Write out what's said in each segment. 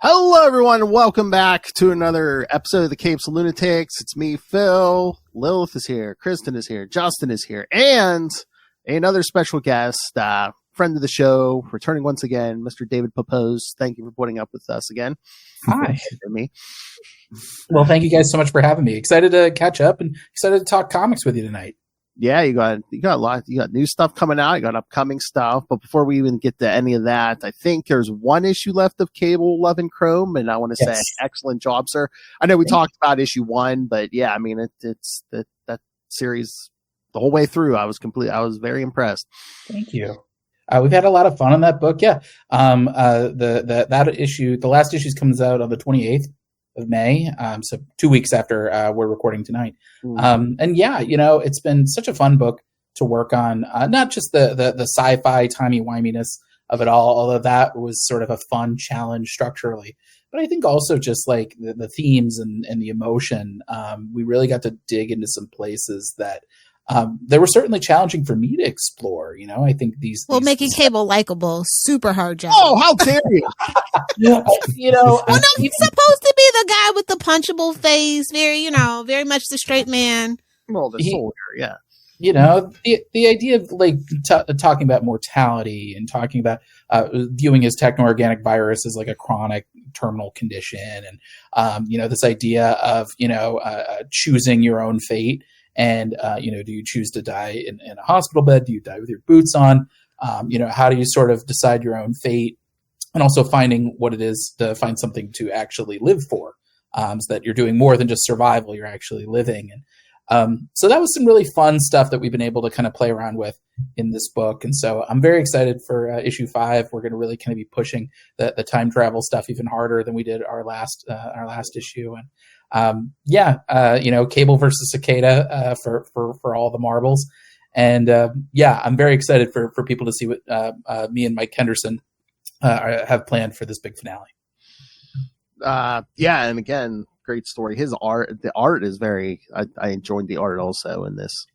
Hello, everyone, and welcome back to another episode of the Capes and Lunatics. It's me, Phil. Lilith is here. Kristen is here. Justin is here. And another special guest, friend of the show, returning once again, Mr. David Pepose. Thank you for putting up with us again. Hi. Well, thank you guys so much for having me. Excited to catch up and excited to talk comics with you tonight. Yeah, you got a lot. You got new stuff coming out. You got upcoming stuff. But before we even get to any of that, I think there's one issue left of Cable, Love, and Chrome, and I want to say excellent job, sir. I know we talked about issue 1, but yeah, I mean it's that series the whole way through. I was very impressed. Thank you. We've had a lot of fun on that book. Yeah. That issue, the last issue comes out on the 28th of May. So 2 weeks after we're recording tonight. And yeah, it's been such a fun book to work on. Not just the sci-fi timey-wiminess of it all, although that was sort of a fun challenge structurally. But I think also just like the themes and the emotion, we really got to dig into some places that they were certainly challenging for me to explore. I think these making Cable likable, super hard job. Oh, how dare you! Well, no, he's supposed to be the guy with the punchable face, very much the straight man. Well, the soldier, yeah. The idea of like talking about mortality and talking about viewing his techno-organic virus as like a chronic terminal condition, and this idea of choosing your own fate. And, do you choose to die in a hospital bed? Do you die with your boots on? How do you sort of decide your own fate? And also finding what it is to find something to actually live for, so that you're doing more than just survival, you're actually living. And so that was some really fun stuff that we've been able to kind of play around with in this book. And so I'm very excited for issue 5. We're going to really kind of be pushing the time travel stuff even harder than we did our last issue. And Cable versus Cicada for all the marbles. And I'm very excited for people to see what me and Mike Henderson have planned for this big finale. And again, great story. The art is very. I enjoyed the art also in this.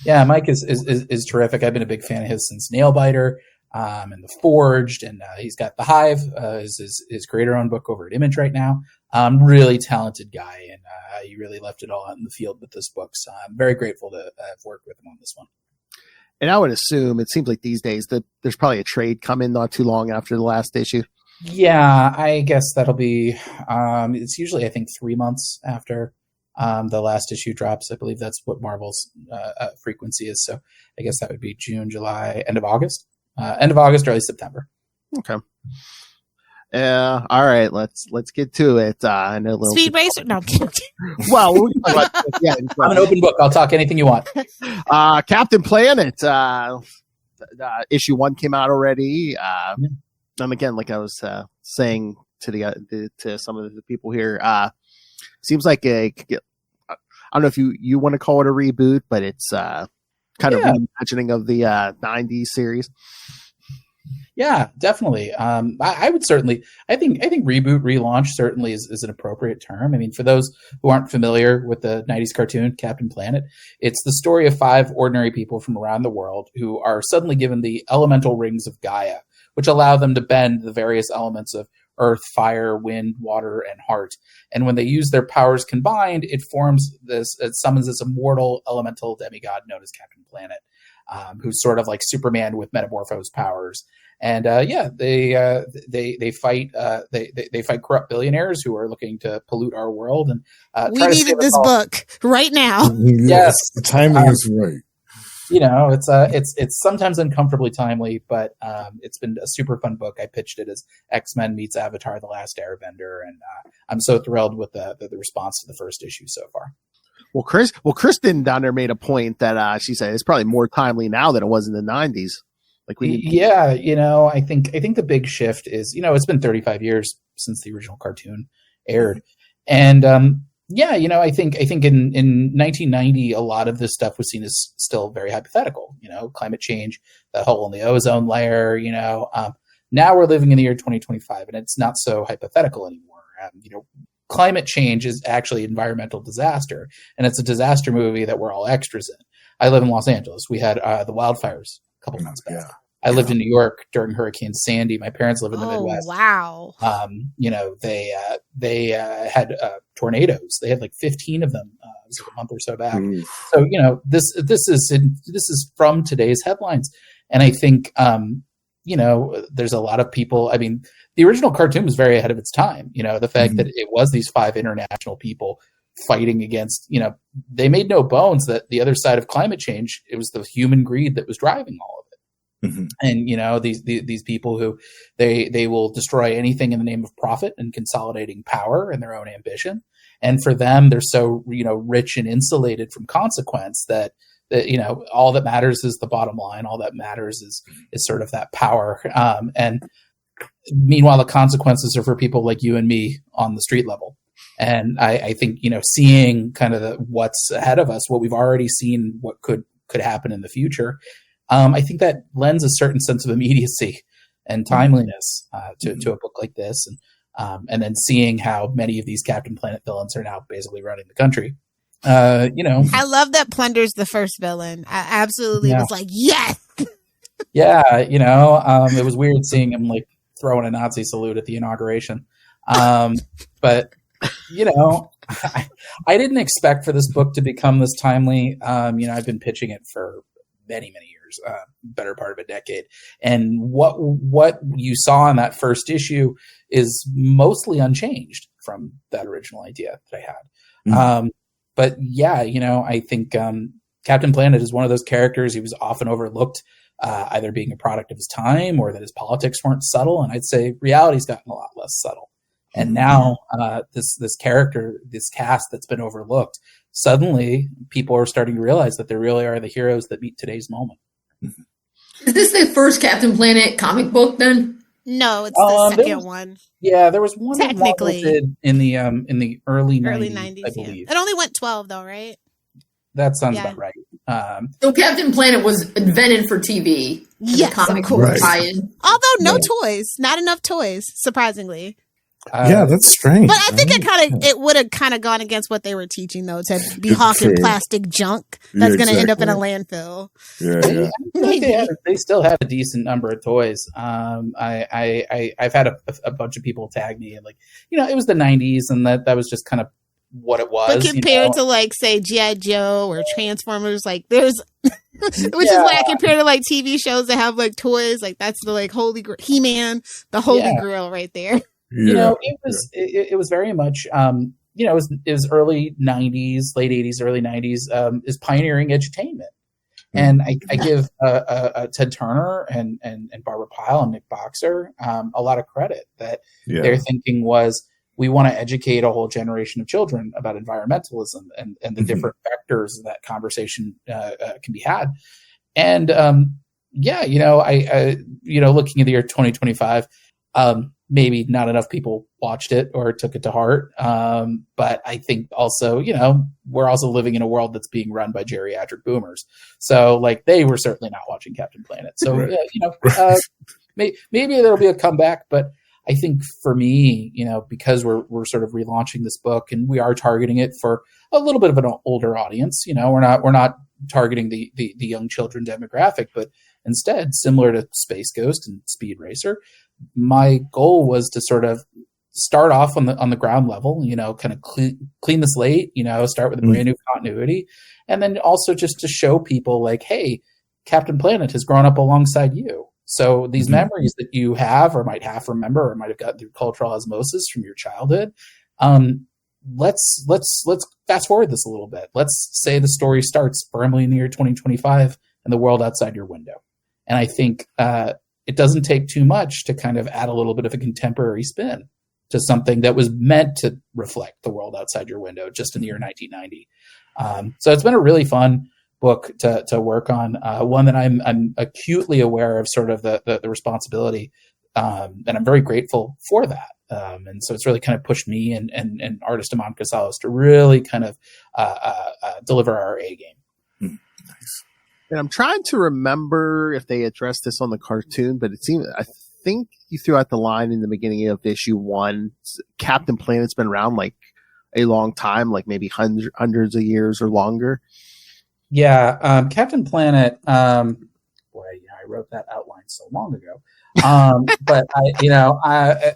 Yeah, Mike is terrific. I've been a big fan of his since Nailbiter and The Forged, and he's got The Hive, his creator-owned book over at Image right now. Really talented guy, and he really left it all out in the field with this book. So I'm very grateful to have worked with him on this one. And I would assume it seems like these days that there's probably a trade coming not too long after the last issue. Yeah, I guess that'll be. It's usually I think 3 months after the last issue drops. I believe that's what Marvel's frequency is. So I guess that would be June, July, end of August, early September. Okay. Yeah. All right. Let's get to it. I know Speed Racer. No. Well, I'm an open book. I'll talk anything you want. Captain Planet. Issue 1 came out already. And again, like I was saying to some of the people here, seems like I don't know if you want to call it a reboot, but it's kind of reimagining of the 90s series. Yeah, definitely. I would certainly. I think reboot, relaunch certainly is an appropriate term. I mean, for those who aren't familiar with the 90s cartoon Captain Planet, it's the story of 5 ordinary people from around the world who are suddenly given the elemental rings of Gaia, which allow them to bend the various elements of earth, fire, wind, water, and heart. And when they use their powers combined, it summons this immortal elemental demigod known as Captain Planet, who's sort of like Superman with metamorphosed powers. And they fight corrupt billionaires who are looking to pollute our world. And we needed this book right now. Yes, the timing is right. It's sometimes uncomfortably timely, but it's been a super fun book. I pitched it as X-Men meets Avatar: The Last Airbender, and I'm so thrilled with the response to the first issue so far. Well, Kristen down there made a point that she said it's probably more timely now than it was in the 90s. I think the big shift is, it's been 35 years since the original cartoon aired, and I think in 1990 a lot of this stuff was seen as still very hypothetical. Climate change, the hole in the ozone layer. Now we're living in the year 2025, and it's not so hypothetical anymore. Climate change is actually environmental disaster, and it's a disaster movie that we're all extras in. I live in Los Angeles. We had the wildfires a couple months back. I lived in New York during Hurricane Sandy. My parents live in the Midwest. Wow. They had tornadoes. They had like 15 of them. It was a month or so back. So this is from today's headlines, and I think there's a lot of people. I mean, the original cartoon was very ahead of its time. The fact that it was these 5 international people fighting against. They made no bones that the other side of climate change, it was the human greed that was driving all of it. And these people who they will destroy anything in the name of profit and consolidating power and their own ambition. And for them, they're so rich and insulated from consequence that all that matters is the bottom line. All that matters is sort of that power. And meanwhile, the consequences are for people like you and me on the street level. And I think seeing kind of what's ahead of us, what we've already seen, what could happen in the future. I think that lends a certain sense of immediacy and timeliness to a book like this, and then seeing how many of these Captain Planet villains are now basically running the country. I love that Plunder's the first villain. I absolutely was like, yes. Yeah, it was weird seeing him like throwing a Nazi salute at the inauguration, but I didn't expect for this book to become this timely. I've been pitching it for many years. Better part of a decade, and what you saw in that first issue is mostly unchanged from that original idea that I had. But I think Captain Planet is one of those characters. He was often overlooked, either being a product of his time or that his politics weren't subtle. And I'd say reality's gotten a lot less subtle. And now this character, this cast that's been overlooked, suddenly people are starting to realize that they really are the heroes that meet today's moment. Is this the first Captain Planet comic book then? No, it's the second one. Yeah, there was one technically in the early 90s, I believe. It only went 12 though, right? That sounds about right. So Captain Planet was invented for TV. Yes, comic of course. Tie-in. Although no toys, not enough toys, surprisingly. That's strange. But I think it would have kind of gone against what they were teaching, though, to be hawking plastic junk that's going to end up in a landfill. Yeah. They still had a decent number of toys. I've had a bunch of people tag me and it was the 90s, and that was just kind of what it was. But compared to say G.I. Joe or Transformers, there's which is why I compare to TV shows that have toys, that's the holy He-Man, the holy grail right there. It was very much, it was early 90s, late 80s, early 90s, is pioneering edutainment. And I give Ted Turner and Barbara Pyle and Nick Boxer a lot of credit that their thinking was, we want to educate a whole generation of children about environmentalism and the different vectors that conversation can be had. And looking at the year 2025, maybe not enough people watched it or took it to heart. But I think also, we're also living in a world that's being run by geriatric boomers. So they were certainly not watching Captain Planet. So, maybe there'll be a comeback, but I think for me, because we're sort of relaunching this book and we are targeting it for a little bit of an older audience, we're not targeting the young children demographic, but instead, similar to Space Ghost and Speed Racer, my goal was to sort of start off on the ground level, kind of clean the slate, start with a brand new continuity. And then also just to show people hey, Captain Planet has grown up alongside you. So these memories that you have or might have remember or might have gotten through cultural osmosis from your childhood, let's fast forward this a little bit. Let's say the story starts firmly in the year 2025 and the world outside your window. And I think it doesn't take too much to kind of add a little bit of a contemporary spin to something that was meant to reflect the world outside your window just in the year 1990. So it's been a really fun book to work on, one that I'm acutely aware of sort of the responsibility, and I'm very grateful for that. And so it's really kind of pushed me and artist Amon Casalos to really kind of deliver our A game. Nice. And I'm trying to remember if they addressed this on the cartoon, but I think you threw out the line in the beginning of issue 1. Captain Planet's been around a long time, maybe hundreds of years or longer. Yeah, Captain Planet. I wrote that outline so long ago. But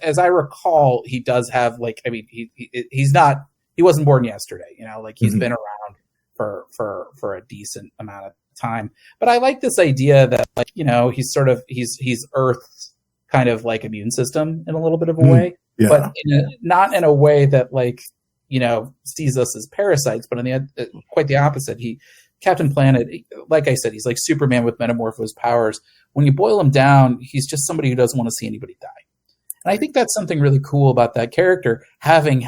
as I recall, he does have he wasn't born yesterday, he's been around for a decent amount of time. But I like this idea that he's Earth's kind of like immune system in a little bit of a way, but not in a way that sees us as parasites, but quite the opposite. Captain Planet, like I said, he's like Superman with metamorphosed powers. When you boil him down, he's just somebody who doesn't want to see anybody die. And I think that's something really cool about that character, having,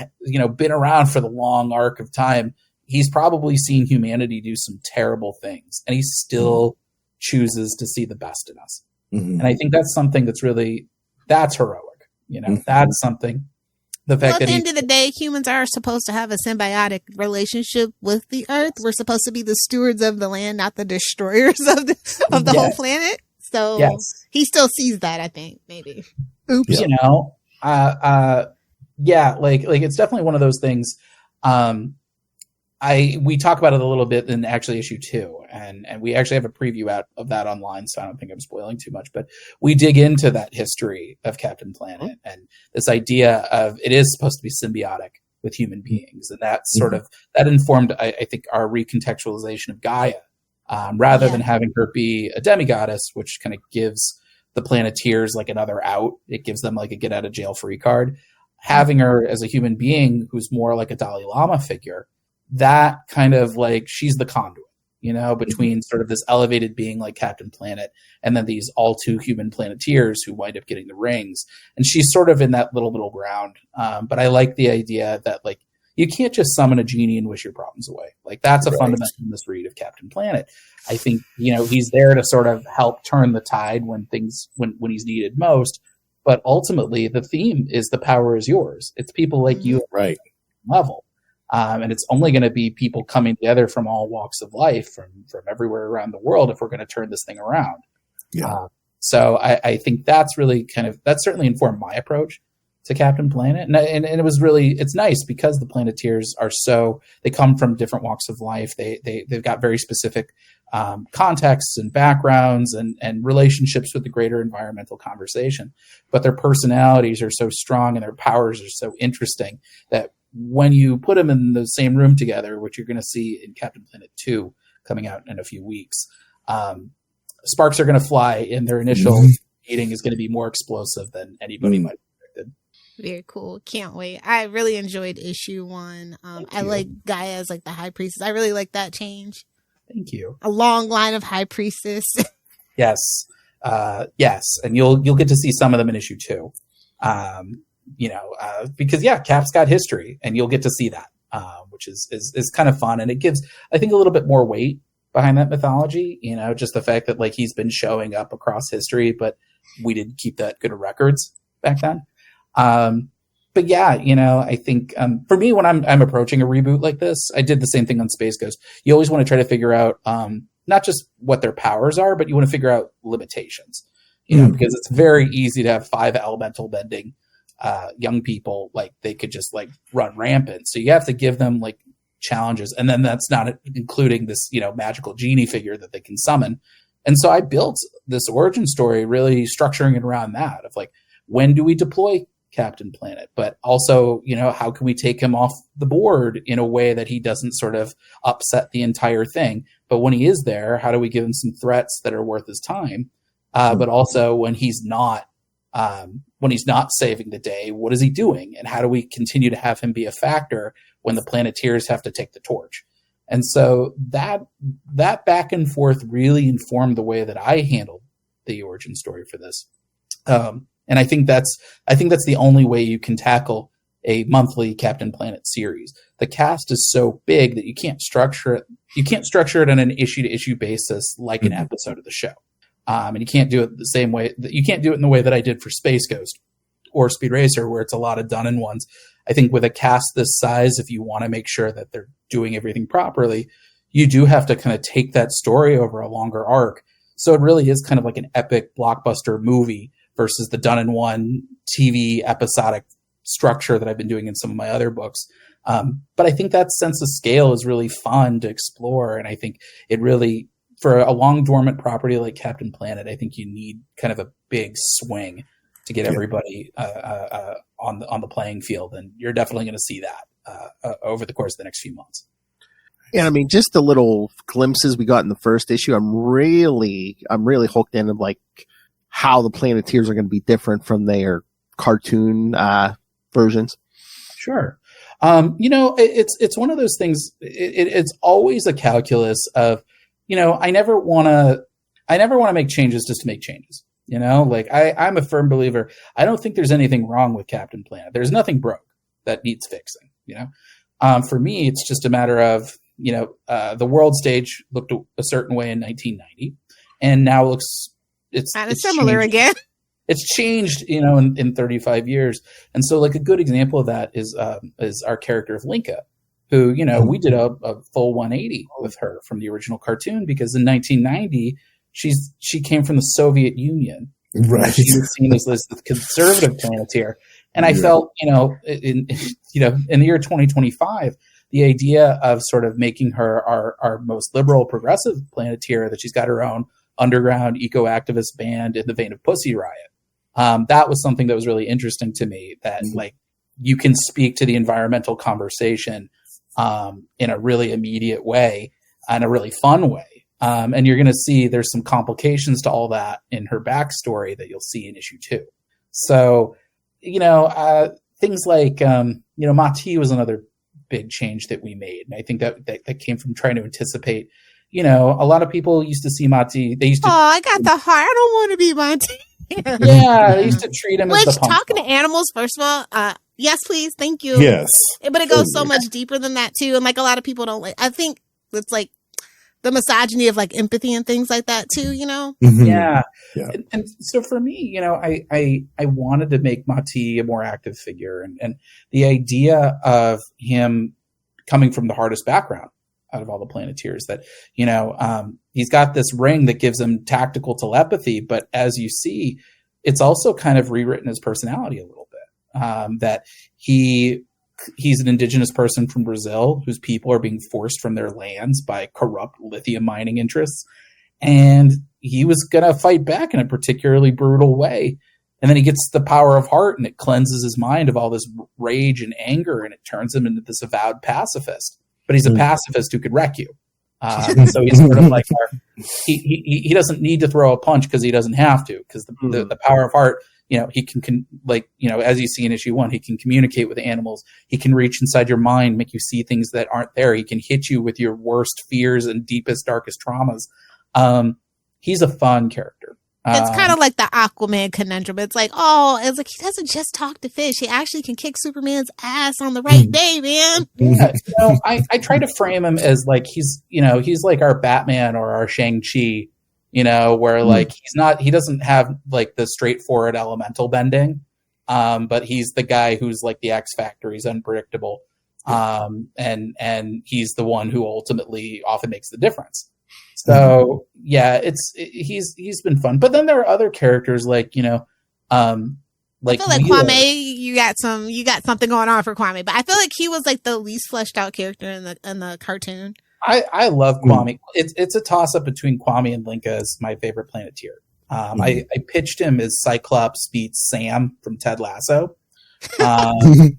been around for the long arc of time. He's probably seen humanity do some terrible things, and he still chooses to see the best in us. Mm-hmm. And I think that's something that's heroic. That's something. At the end of the day, humans are supposed to have a symbiotic relationship with the Earth. We're supposed to be the stewards of the land, not the destroyers of the whole planet. So he still sees that, I think, maybe. Oops. It's definitely one of those things. We talk about it a little bit in actually issue 2, and we actually have a preview out of that online, so I don't think I'm spoiling too much, but we dig into that history of Captain Planet and this idea of it is supposed to be symbiotic with human beings, and that that informed, I think, our recontextualization of Gaia, rather than having her be a demigoddess, which kind of gives the Planeteers like another out. It gives them like a get out of jail free card. Having her as a human being who's more like a Dalai Lama figure, that kind of she's the conduit, between sort of this elevated being like Captain Planet and then these all too human Planeteers who wind up getting the rings. And she's sort of in that middle ground. But I like the idea that you can't just summon a genie and wish your problems away. That's a fundamental misread of Captain Planet. I think, he's there to sort of help turn the tide when he's needed most. But ultimately the theme is the power is yours. It's people like you at level. And it's only going to be people coming together from all walks of life, from everywhere around the world, if we're going to turn this thing around. Yeah. So I think that's really that certainly informed my approach to Captain Planet. And it was really, it's nice because the Planeteers they come from different walks of life. They've got very specific contexts and backgrounds and relationships with the greater environmental conversation. But their personalities are so strong and their powers are so interesting that when you put them in the same room together, which you're going to see in Captain Planet 2 coming out in a few weeks, sparks are going to fly, and their initial meeting is going to be more explosive than anybody might have predicted. Very cool. Can't wait. I really enjoyed issue 1. I like Gaia as the High Priestess. I really like that change. Thank you. A long line of High Priestess. Yes. And you'll get to see some of them in issue 2. Because Cap's got history, and you'll get to see that, which is kind of fun. And it gives, I think, a little bit more weight behind that mythology, just the fact that he's been showing up across history, but we didn't keep that good of records back then. But I think, for me, when I'm approaching a reboot like this, I did the same thing on Space Ghost. You always want to try to figure out, not just what their powers are, but you want to figure out limitations, because it's very easy to have 5 elemental bending young people, they could just run rampant. So you have to give them challenges, and then that's not including this magical genie figure that they can summon. And so I built this origin story really structuring it around that of when do we deploy Captain Planet, but also how can we take him off the board in a way that he doesn't sort of upset the entire thing, but when he is there, how do we give him some threats that are worth his time, but also when he's not saving the day, what is he doing? And how do we continue to have him be a factor when the Planeteers have to take the torch? And so that back and forth really informed the way that I handled the origin story for this. And I think that's the only way you can tackle a monthly Captain Planet series. The cast is so big that you can't structure it. You can't structure it on an issue to issue basis like an episode of the show. And you can't do it the same way. You can't do it in the way that I did for Space Ghost or Speed Racer, where it's a lot of done in ones. I think with a cast this size, if you want to make sure that they're doing everything properly, you do have to kind of take that story over a longer arc. So it really is kind of like an epic blockbuster movie versus the done in one TV episodic structure that I've been doing in some of my other books. But I think that sense of scale is really fun to explore. And I think it really for a long dormant property like Captain Planet, I think you need kind of a big swing to get everybody on the playing field, and you're definitely going to see that over the course of the next few months. Yeah, I mean, just the little glimpses we got in the first issue, I'm really hooked in of like how the Planeteers are going to be different from their cartoon versions. Sure. It's one of those things. It's always a calculus of, I never want to make changes just to make changes. Like I'm a firm believer. I don't think there's anything wrong with Captain Planet. There's nothing broke that needs fixing. For me, it's just a matter of, the world stage looked a certain way in 1990, and now it's kind of similar again. It's changed, in 35 years. And so like a good example of that is our character of Linka, who, we did a full 180 with her from the original cartoon, because in 1990, she came from the Soviet Union. Right. She was seen as this conservative Planeteer. And I felt, in the year 2025, the idea of sort of making her our most liberal progressive Planeteer, that she's got her own underground eco-activist band in the vein of Pussy Riot. That was something that was really interesting to me, that like you can speak to the environmental conversation in a really immediate way and a really fun way. And you're going to see there's some complications to all that in her backstory that you'll see in issue 2. So, things like, Mati was another big change that we made. And I think that came from trying to anticipate, a lot of people used to see Mati. They used to, I got the heart. I don't want to be Mati. Yeah, they used to treat him as the punk talking star. to animals, first of all, yes, please, thank you. Yes. But it goes so much deeper than that too. And like a lot of people don't like, I think it's like the misogyny of like empathy and things like that too, Mm-hmm. Yeah. Yeah. And so for me, I wanted to make Mati a more active figure, and the idea of him coming from the hardest background out of all the Planeteers, that, he's got this ring that gives him tactical telepathy, but as you see, it's also kind of rewritten his personality a little bit. That he's an indigenous person from Brazil whose people are being forced from their lands by corrupt lithium mining interests. And he was going to fight back in a particularly brutal way. And then he gets the power of heart, and it cleanses his mind of all this rage and anger, and it turns him into this avowed pacifist. But he's a pacifist who could wreck you. So he's sort of like he doesn't need to throw a punch because he doesn't have to, because the power of heart, he can as you see in issue 1, he can communicate with animals. He can reach inside your mind, make you see things that aren't there. He can hit you with your worst fears and deepest, darkest traumas. He's a fun character. It's kind of like the Aquaman conundrum. It's like, he doesn't just talk to fish. He actually can kick Superman's ass on the right day, man. Yeah, I try to frame him as like he's like our Batman or our Shang-Chi, where like he doesn't have like the straightforward elemental bending, but he's the guy who's like the X Factor. He's unpredictable, and he's the one who ultimately often makes the difference. So yeah, he's been fun. But then there are other characters like like I feel like Kwame, you got something going on for Kwame, but I feel like he was like the least fleshed out character in the cartoon. I love Kwame. It's a toss up between Kwame and Linka as my favorite Planeteer. I pitched him as Cyclops beats Sam from Ted Lasso. Like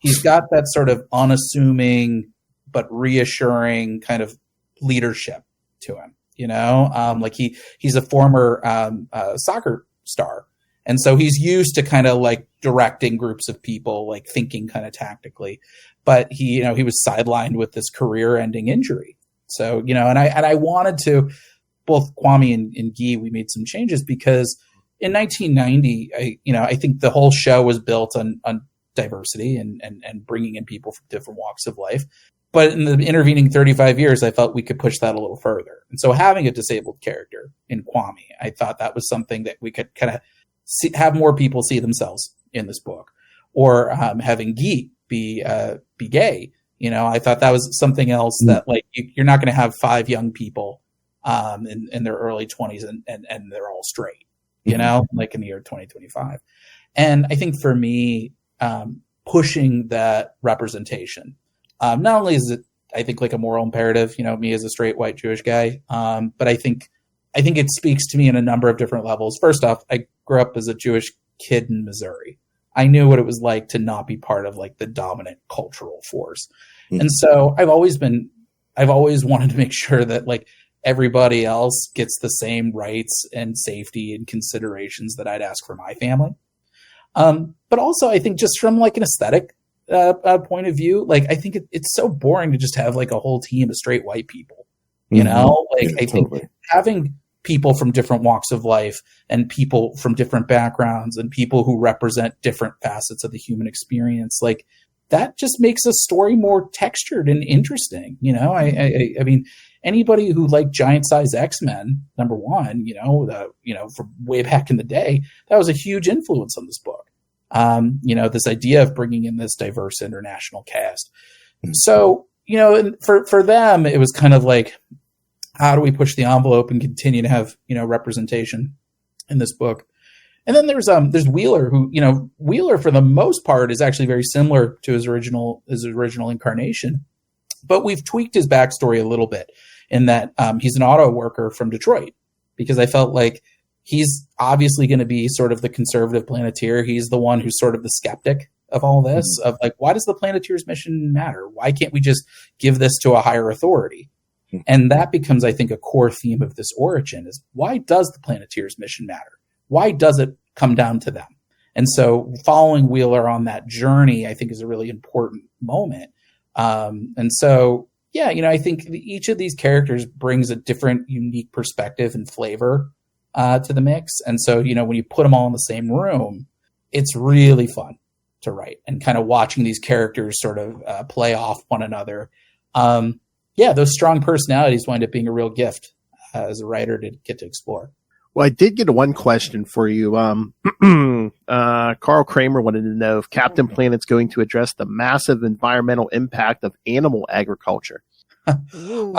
he's got that sort of unassuming but reassuring kind of leadership to him, like he's a former soccer star, and so he's used to kind of like directing groups of people, like thinking kind of tactically, but he was sidelined with this career-ending injury. So and I wanted to, both Kwame and Guy, we made some changes because in 1990, I think the whole show was built on diversity and bringing in people from different walks of life. But in the intervening 35 years, I felt we could push that a little further. And so having a disabled character in Kwame, I thought that was something that we could kind of have more people see themselves in this book. Or having Guy be gay. I thought that was something else that like you're not going to have 5 young people in their early 20s and they're all straight, like in the year 2025. And I think for me, pushing that representation, not only is it I think like a moral imperative, me as a straight white Jewish guy. But I think it speaks to me in a number of different levels. First off, I grew up as a Jewish kid in Missouri. I knew what it was like to not be part of like the dominant cultural force. Mm-hmm. And so I've always wanted to make sure that like everybody else gets the same rights and safety and considerations that I'd ask for my family. But also I think just from like an aesthetic point of view, like I think it's so boring to just have like a whole team of straight white people, I think having people from different walks of life and people from different backgrounds and people who represent different facets of the human experience, like that just makes a story more textured and interesting. I mean, anybody who liked giant size X-Men, number one, from way back in the day, that was a huge influence on this book. This idea of bringing in this diverse international cast. So, and for them, it was kind of like, how do we push the envelope and continue to have, representation in this book? And then there's Wheeler, who, Wheeler for the most part is actually very similar to his original incarnation, but we've tweaked his backstory a little bit in that he's an auto worker from Detroit, because I felt like he's obviously going to be sort of the conservative Planeteer. He's the one who's sort of the skeptic of all this, of like, why does the Planeteer's mission matter? Why can't we just give this to a higher authority? And that becomes, I think, a core theme of this origin is, why does the Planeteer's mission matter? Why does it come down to them? And so following Wheeler on that journey, I think, is a really important moment. And so, I think each of these characters brings a different, unique perspective and flavor to the mix. And so, when you put them all in the same room, it's really fun to write, and kind of watching these characters sort of play off one another. Those strong personalities wind up being a real gift as a writer to get to explore. Well, I did get one question for you. Carl Kramer wanted to know if Captain Planet's going to address the massive environmental impact of animal agriculture. There's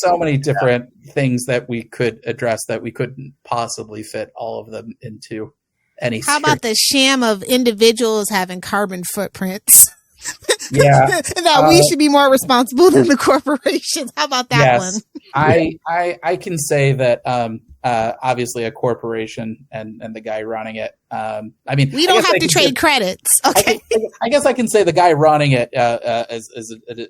so many different things that we could address that we couldn't possibly fit all of them into any. How about the sham of individuals having carbon footprints? Yeah, that we should be more responsible than the corporations. How about that one? I can say that obviously a corporation and the guy running it. We don't have to trade credits. Okay, I guess I can say the guy running it as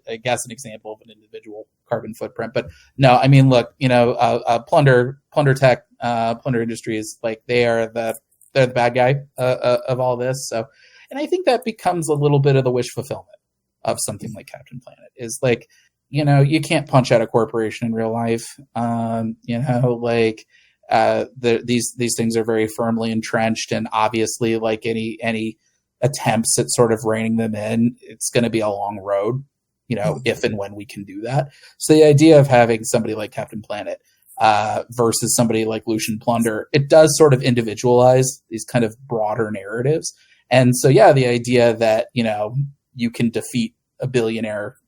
I guess an example of an individual carbon footprint. But no, I mean, look, Plunder Tech, Plunder Industries, like they're the bad guy of all this. So. And I think that becomes a little bit of the wish fulfillment of something like Captain Planet is like, you can't punch out a corporation in real life. These things are very firmly entrenched, and obviously like any attempts at sort of reining them in, it's going to be a long road, if and when we can do that. So the idea of having somebody like Captain Planet versus somebody like Lucian Plunder, it does sort of individualize these kind of broader narratives. And so, the idea that, you can defeat a billionaire,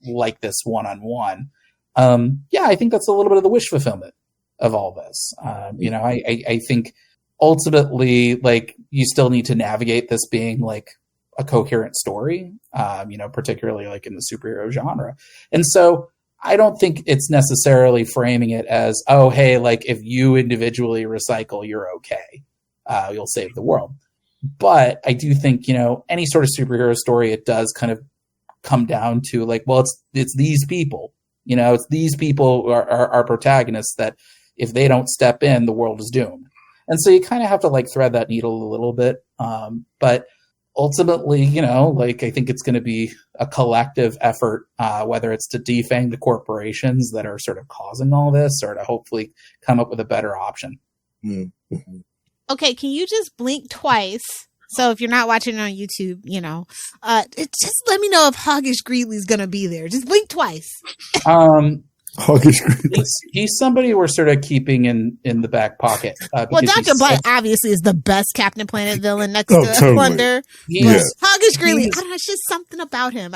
like this one-on-one. I think that's a little bit of the wish fulfillment of all this. I think ultimately, like, you still need to navigate this being like a coherent story, particularly like in the superhero genre. And so I don't think it's necessarily framing it as, oh, hey, like if you individually recycle, you're okay. You'll save the world. But I do think, any sort of superhero story, it does kind of come down to like, well, it's these people, it's these people who are protagonists that if they don't step in, the world is doomed. And so you kind of have to like thread that needle a little bit. But ultimately, I think it's going to be a collective effort, whether it's to defang the corporations that are sort of causing all this or to hopefully come up with a better option. Mm-hmm. Okay, can you just blink twice? So if you're not watching it on YouTube, just let me know if Hoggish Greeley's going to be there. Just blink twice. Hoggish Greeley. He's somebody we're sort of keeping in the back pocket. Well, Dr. Blight obviously is the best Captain Planet villain next to totally. Plunder. Hoggish Greeley, I don't know, it's just something about him.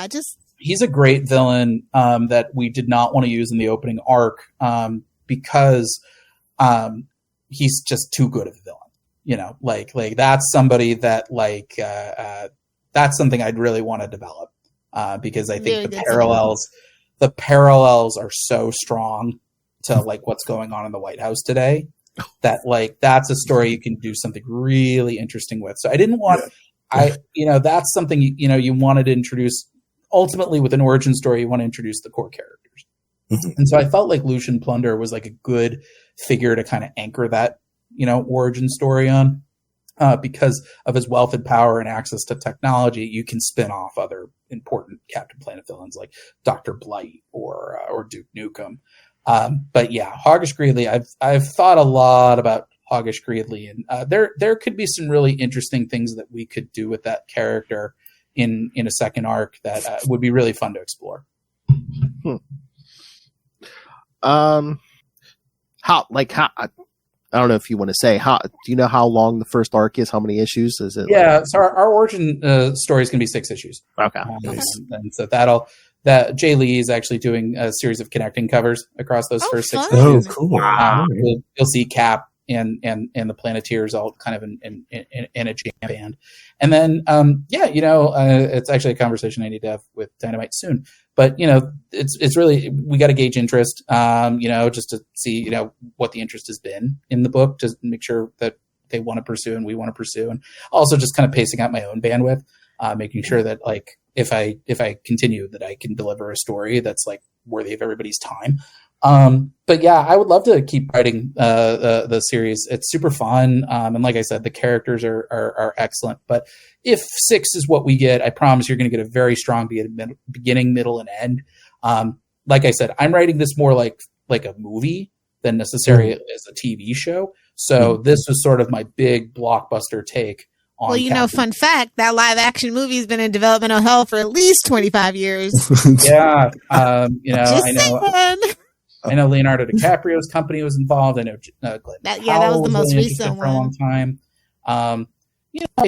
He's a great villain that we did not want to use in the opening arc because he's just too good of a villain. Like that's somebody that that's something I'd really want to develop. because I think the parallels are so strong to like what's going on in the White House today that like that's a story you can do something really interesting with. So I didn't want that's something you wanted to introduce. Ultimately, with an origin story, you want to introduce the core characters. Mm-hmm. And so I felt like Lucian Plunder was like a good figure to kind of anchor that, origin story on, because of his wealth and power and access to technology. You can spin off other important Captain Planet villains like Dr. Blight or Duke Nukem. But yeah, Hoggish Greedley, I've thought a lot about Hoggish Greedley, and there could be some really interesting things that we could do with that character in a second arc that would be really fun to explore. How I don't know if you want to say do you know how long the first arc is? How many issues is it? Yeah, so our origin story is going to be 6 issues. Okay. And so Jay Lee is actually doing a series of connecting covers across those first 6 fun. issues. Oh, cool. You'll see Cap and the Planeteers all kind of in a jam band. And then, it's actually a conversation I need to have with Dynamite soon. But, it's really, we got to gauge interest, just to see, what the interest has been in the book, just make sure that they want to pursue and we want to pursue. And also just kind of pacing out my own bandwidth, making sure that, like, if I continue, that I can deliver a story that's, like, worthy of everybody's time. But yeah, I would love to keep writing the series. It's super fun, and like I said, the characters are excellent. But if 6 is what we get, I promise you're going to get a very strong beginning, middle, and end. Like I said, I'm writing this more like a movie than necessarily as a TV show. So this was sort of my big blockbuster take on. Well, fun fact, that live action movie has been in developmental hell for at least 25 years. Yeah, I know Leonardo DiCaprio's company was involved. I know Glenn that was the most recent for a long time. I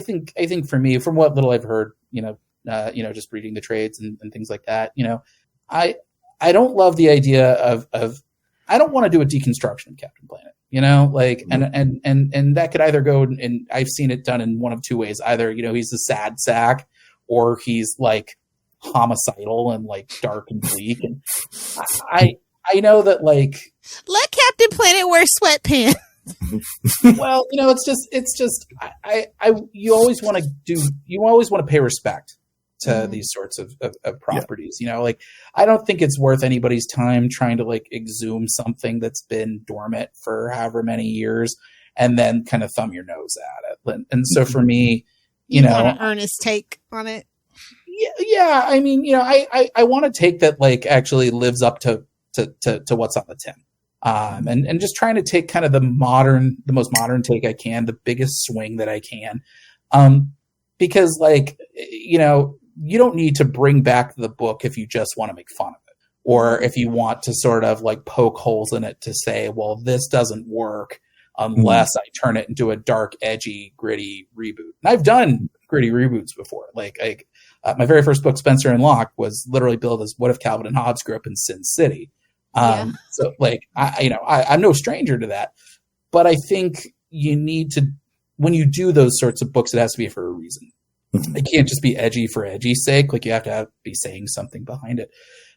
think for me, from what little I've heard, just reading the trades and things like that, I don't love the idea of I don't want to do a deconstruction of Captain Planet, and that could either go, and I've seen it done in one of two ways. Either, he's a sad sack, or he's like homicidal and like dark and bleak. And I know that, like, let Captain Planet wear sweatpants. Well, it's just you always want to pay respect to these sorts of properties. I don't think it's worth anybody's time trying to like exhume something that's been dormant for however many years and then kind of thumb your nose at it. And so for me, you want an earnest take on it. Yeah. I mean, I want to take that like actually lives up to what's on the tin. And just trying to take kind of the most modern take I can, the biggest swing that I can. Because like, you don't need to bring back the book if you just want to make fun of it, or if you want to sort of like poke holes in it to say, well, this doesn't work unless I turn it into a dark, edgy, gritty reboot. And I've done gritty reboots before. Like my very first book, Spencer and Locke, was literally billed as What If Calvin and Hobbes Grew Up in Sin City. So like, I'm no stranger to that, but I think you need to, when you do those sorts of books, it has to be for a reason. It can't just be edgy for edgy's sake. Like you have to be saying something behind it.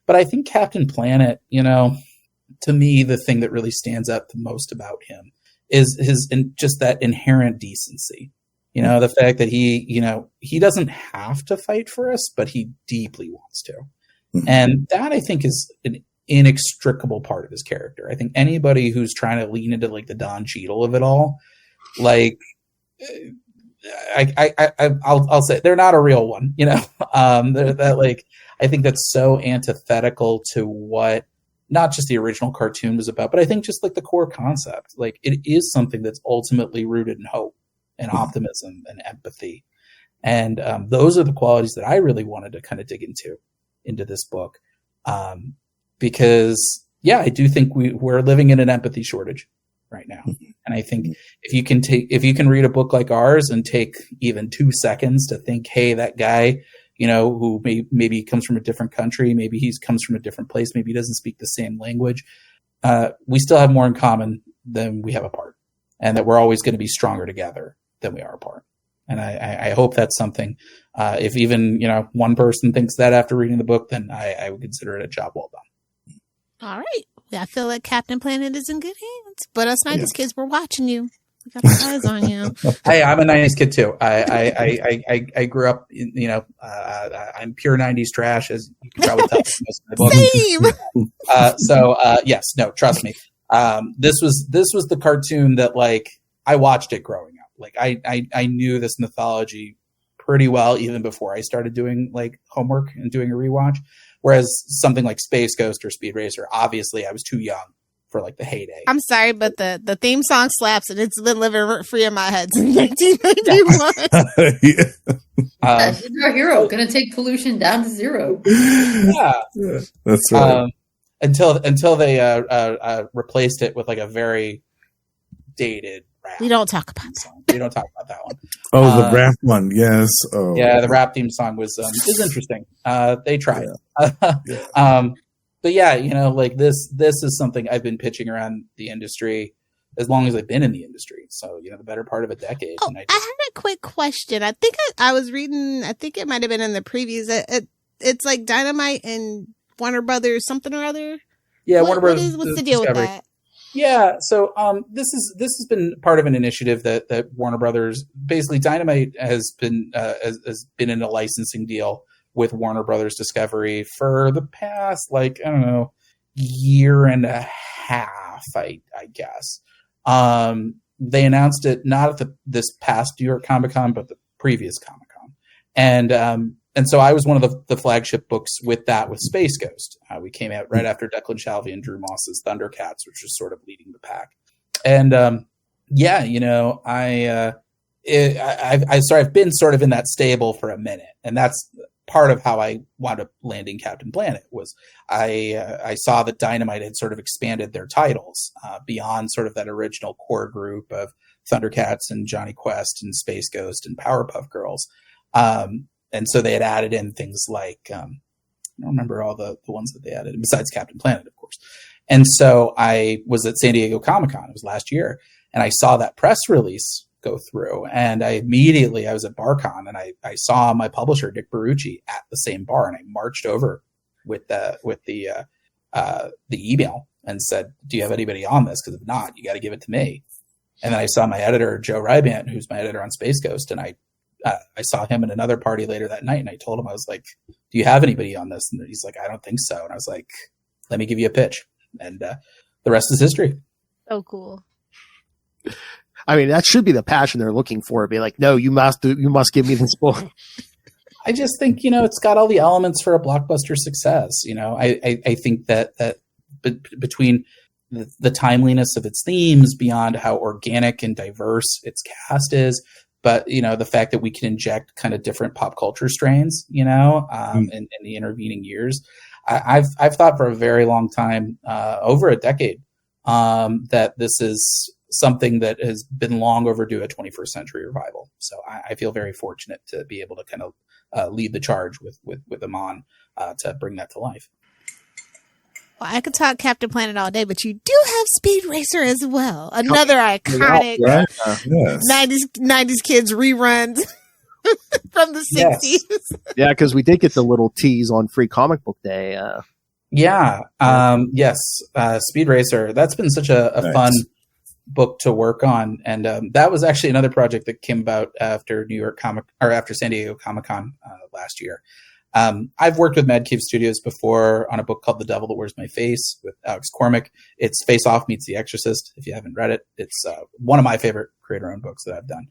But I think Captain Planet, to me, the thing that really stands out the most about him is just that inherent decency. The fact that he doesn't have to fight for us, but he deeply wants to. And that I think is an inextricable part of his character. I think anybody who's trying to lean into like the Don Cheadle of it all, like I'll say they're not a real one, that like, I think that's so antithetical to what not just the original cartoon was about, but I think just like the core concept, like it is something that's ultimately rooted in hope and optimism and empathy. And those are the qualities that I really wanted to kind of dig into this book. Because I do think we're living in an empathy shortage right now. And I think if you can read a book like ours and take even 2 seconds to think, hey, that guy, who maybe comes from a different country, maybe he comes from a different place, maybe he doesn't speak the same language. We still have more in common than we have apart, and that we're always going to be stronger together than we are apart. And I hope that's something. If even one person thinks that after reading the book, then I would consider it a job well done. All right. I feel like Captain Planet is in good hands. But us 90s kids, we're watching you. We got the eyes on you. Hey, I'm a 90s kid too. I grew up, I'm pure 90s trash, as you can probably tell. Same. Yes, no, trust me. This was the cartoon that I watched it growing up. I knew this mythology pretty well even before I started doing homework and doing a rewatch. Whereas something like Space Ghost or Speed Racer, obviously I was too young for the heyday. I'm sorry, but the theme song slaps and it's been living rent free in my head since 1991. He's our hero, gonna take pollution down to zero. Yeah, that's right. Until they replaced it with a very dated rap. We don't talk about that. We don't talk about that one. Oh, the rap one, yes. Oh, yeah, the rap theme song was interesting. They tried. Yeah. But yeah, this is something I've been pitching around the industry as long as I've been in the industry. So, the better part of a decade. Oh, I had a quick question. I think I was reading, I think it might have been in the previews. It's like Dynamite and Warner Brothers something or other. Yeah, Warner Brothers. What's the deal Discovery. with that? Yeah, so this has been part of an initiative that Warner Brothers, basically Dynamite has been in a licensing deal with Warner Brothers Discovery for the past year and a half, I guess. They announced it not at this past New York Comic Con, but the previous Comic Con, and so I was one of the flagship books with Space Ghost. We came out right after Declan Shalvey and Drew Moss's Thundercats, which was sort of leading the pack. And I've been sort of in that stable for a minute, and that's part of how I wound up landing Captain Planet. Was I saw that Dynamite had sort of expanded their titles beyond sort of that original core group of Thundercats and Johnny Quest and Space Ghost and Powerpuff Girls. And so they had added in things like, I don't remember all the ones that they added, besides Captain Planet, of course. And so I was at San Diego Comic-Con, it was last year, and I saw that press release go through. And I was at BarCon, and I saw my publisher, Dick Berucci, at the same bar, and I marched over with the email and said, do you have anybody on this? Because if not, you got to give it to me. And then I saw my editor, Joe Rybant, who's my editor on Space Ghost, and I saw him at another party later that night, and I told him, I was like, do you have anybody on this? And he's like, I don't think so. And I was like, let me give you a pitch. And the rest is history. Oh, cool. I mean, that should be the passion they're looking for. Be like, no, you must give me this book. I just think, it's got all the elements for a blockbuster success. I think that between the timeliness of its themes, beyond how organic and diverse its cast is, but the fact that we can inject kind of different pop culture strains, in the intervening years, I've thought for a very long time, over a decade, that this is something that has been long overdue, a 21st century revival. So I feel very fortunate to be able to kind of lead the charge with Amon to bring that to life. Well, I could talk Captain Planet all day, but you do have Speed Racer as well. Another iconic 90s kids reruns from the 60s. Yeah, because we did get the little tease on Free Comic Book Day. Yes. Speed Racer. That's been such a fun book to work on. And that was actually another project that came about after after San Diego Comic-Con last year. I've worked with Mad Cave Studios before on a book called The Devil That Wears My Face with Alex Cormack. It's Face Off meets The Exorcist. If you haven't read it, it's one of my favorite creator-owned books that I've done.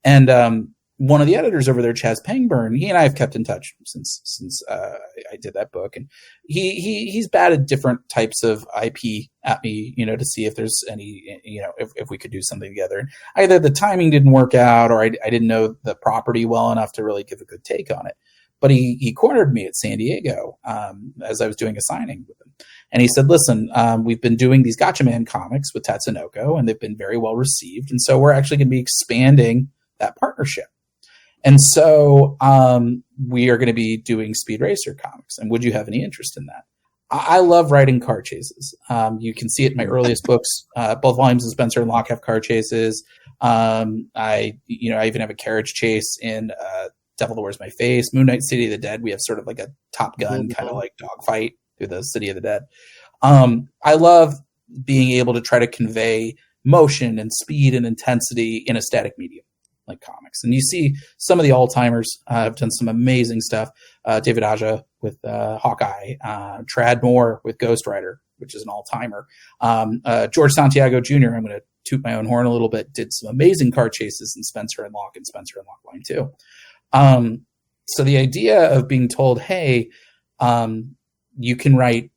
And one of the editors over there, Chaz Pangburn, he and I have kept in touch since I did that book, and he's batted different types of IP at me, to see if there's any, if we could do something together. And either the timing didn't work out, or I didn't know the property well enough to really give a good take on it. But he cornered me at San Diego as I was doing a signing with him. And he said, listen, we've been doing these Gotcha Man comics with Tatsunoko, and they've been very well received. And so we're actually going to be expanding that partnership. And so we are going to be doing Speed Racer comics. And would you have any interest in that? I love writing car chases. You can see it in my earliest books. Both volumes of Spencer and Locke have car chases. I even have a carriage chase in Devil That Wears My Face. Moon Knight City of the Dead, we have sort of like a Top Gun kind of like dogfight through the City of the Dead. I love being able to try to convey motion and speed and intensity in a static medium like comics. And you see some of the all-timers have done some amazing stuff. David Aja with Hawkeye, Trad Moore with Ghost Rider, which is an all-timer. George Santiago Jr., I'm going to toot my own horn a little bit, did some amazing car chases in Spencer and Locke Line 2. So the idea of being told, hey, you can write,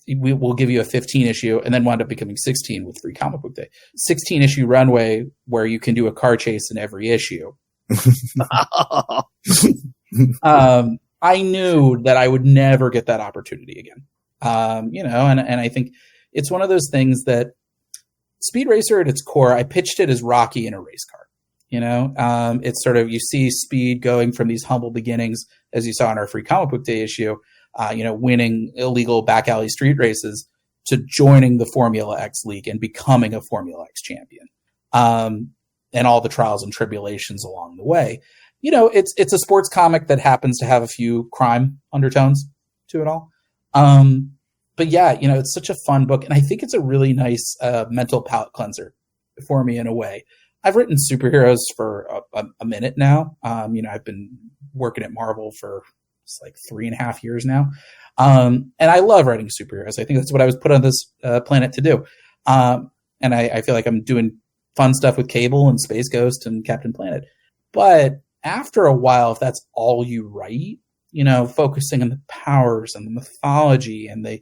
we'll give you a 15 issue and then wound up becoming 16 with Free Comic Book Day. 16 issue runway where you can do a car chase in every issue. I knew that I would never get that opportunity again. And I think it's one of those things that Speed Racer at its core, I pitched it as Rocky in a race car. It's sort of, you see Speed going from these humble beginnings, as you saw in our Free Comic Book Day issue, winning illegal back alley street races, to joining the Formula X League and becoming a Formula X champion, and all the trials and tribulations along the way. It's a sports comic that happens to have a few crime undertones to it all. But yeah, it's such a fun book, and I think it's a really nice mental palate cleanser for me in a way. I've written superheroes for a minute now. I've been working at Marvel for like 3.5 years now. And I love writing superheroes. I think that's what I was put on this planet to do. And I feel like I'm doing fun stuff with Cable and Space Ghost and Captain Planet. But after a while, if that's all you write, focusing on the powers and the mythology and the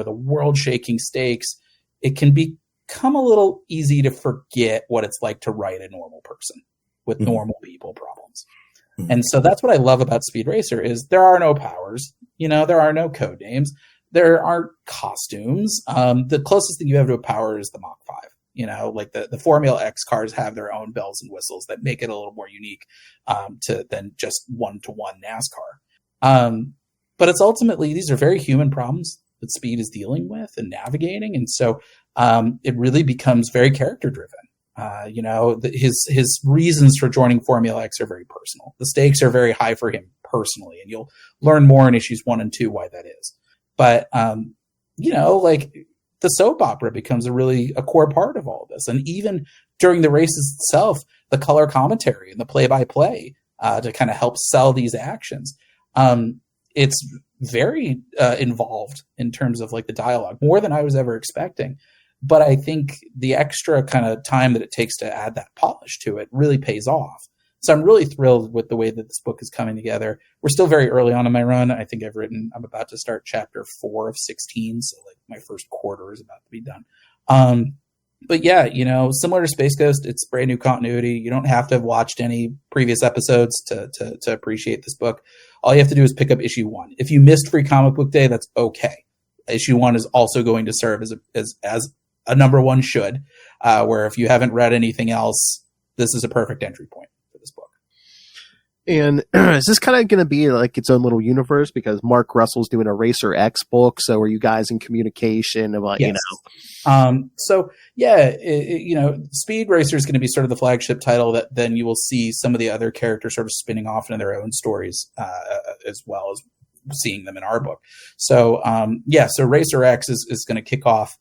world-shaking stakes, it can become a little easy to forget what it's like to write a normal person with normal people problems. And so that's what I love about Speed Racer is there are no powers, there are no code names, there aren't costumes. The closest thing you have to a power is the Mach 5. Like the Formula X cars have their own bells and whistles that make it a little more unique than just one-to-one NASCAR. But it's ultimately, these are very human problems that Speed is dealing with and navigating. And so it really becomes very character-driven. His reasons for joining Formula X are very personal. The stakes are very high for him personally, and you'll learn more in issues 1 and 2 why that is. But, like the soap opera becomes a core part of all of this. And even during the races itself, the color commentary and the play-by-play to kind of help sell these actions. It's very involved in terms of like the dialogue, more than I was ever expecting. But I think the extra kind of time that it takes to add that polish to it really pays off. So I'm really thrilled with the way that this book is coming together. We're still very early on in my run. I think I'm about to start chapter 4 of 16. So like my first quarter is about to be done. But yeah, similar to Space Ghost, it's brand new continuity. You don't have to have watched any previous episodes to appreciate this book. All you have to do is pick up issue 1. If you missed Free Comic Book Day, that's okay. Issue 1 is also going to serve as a number 1 should, where if you haven't read anything else, this is a perfect entry point for this book. And is this kind of going to be like its own little universe? Because Mark Russell's doing a Racer X book. So are you guys in communication about, yes. So yeah, Speed Racer is going to be sort of the flagship title that then you will see some of the other characters sort of spinning off into their own stories, as well as seeing them in our book. So, so Racer X is going to kick off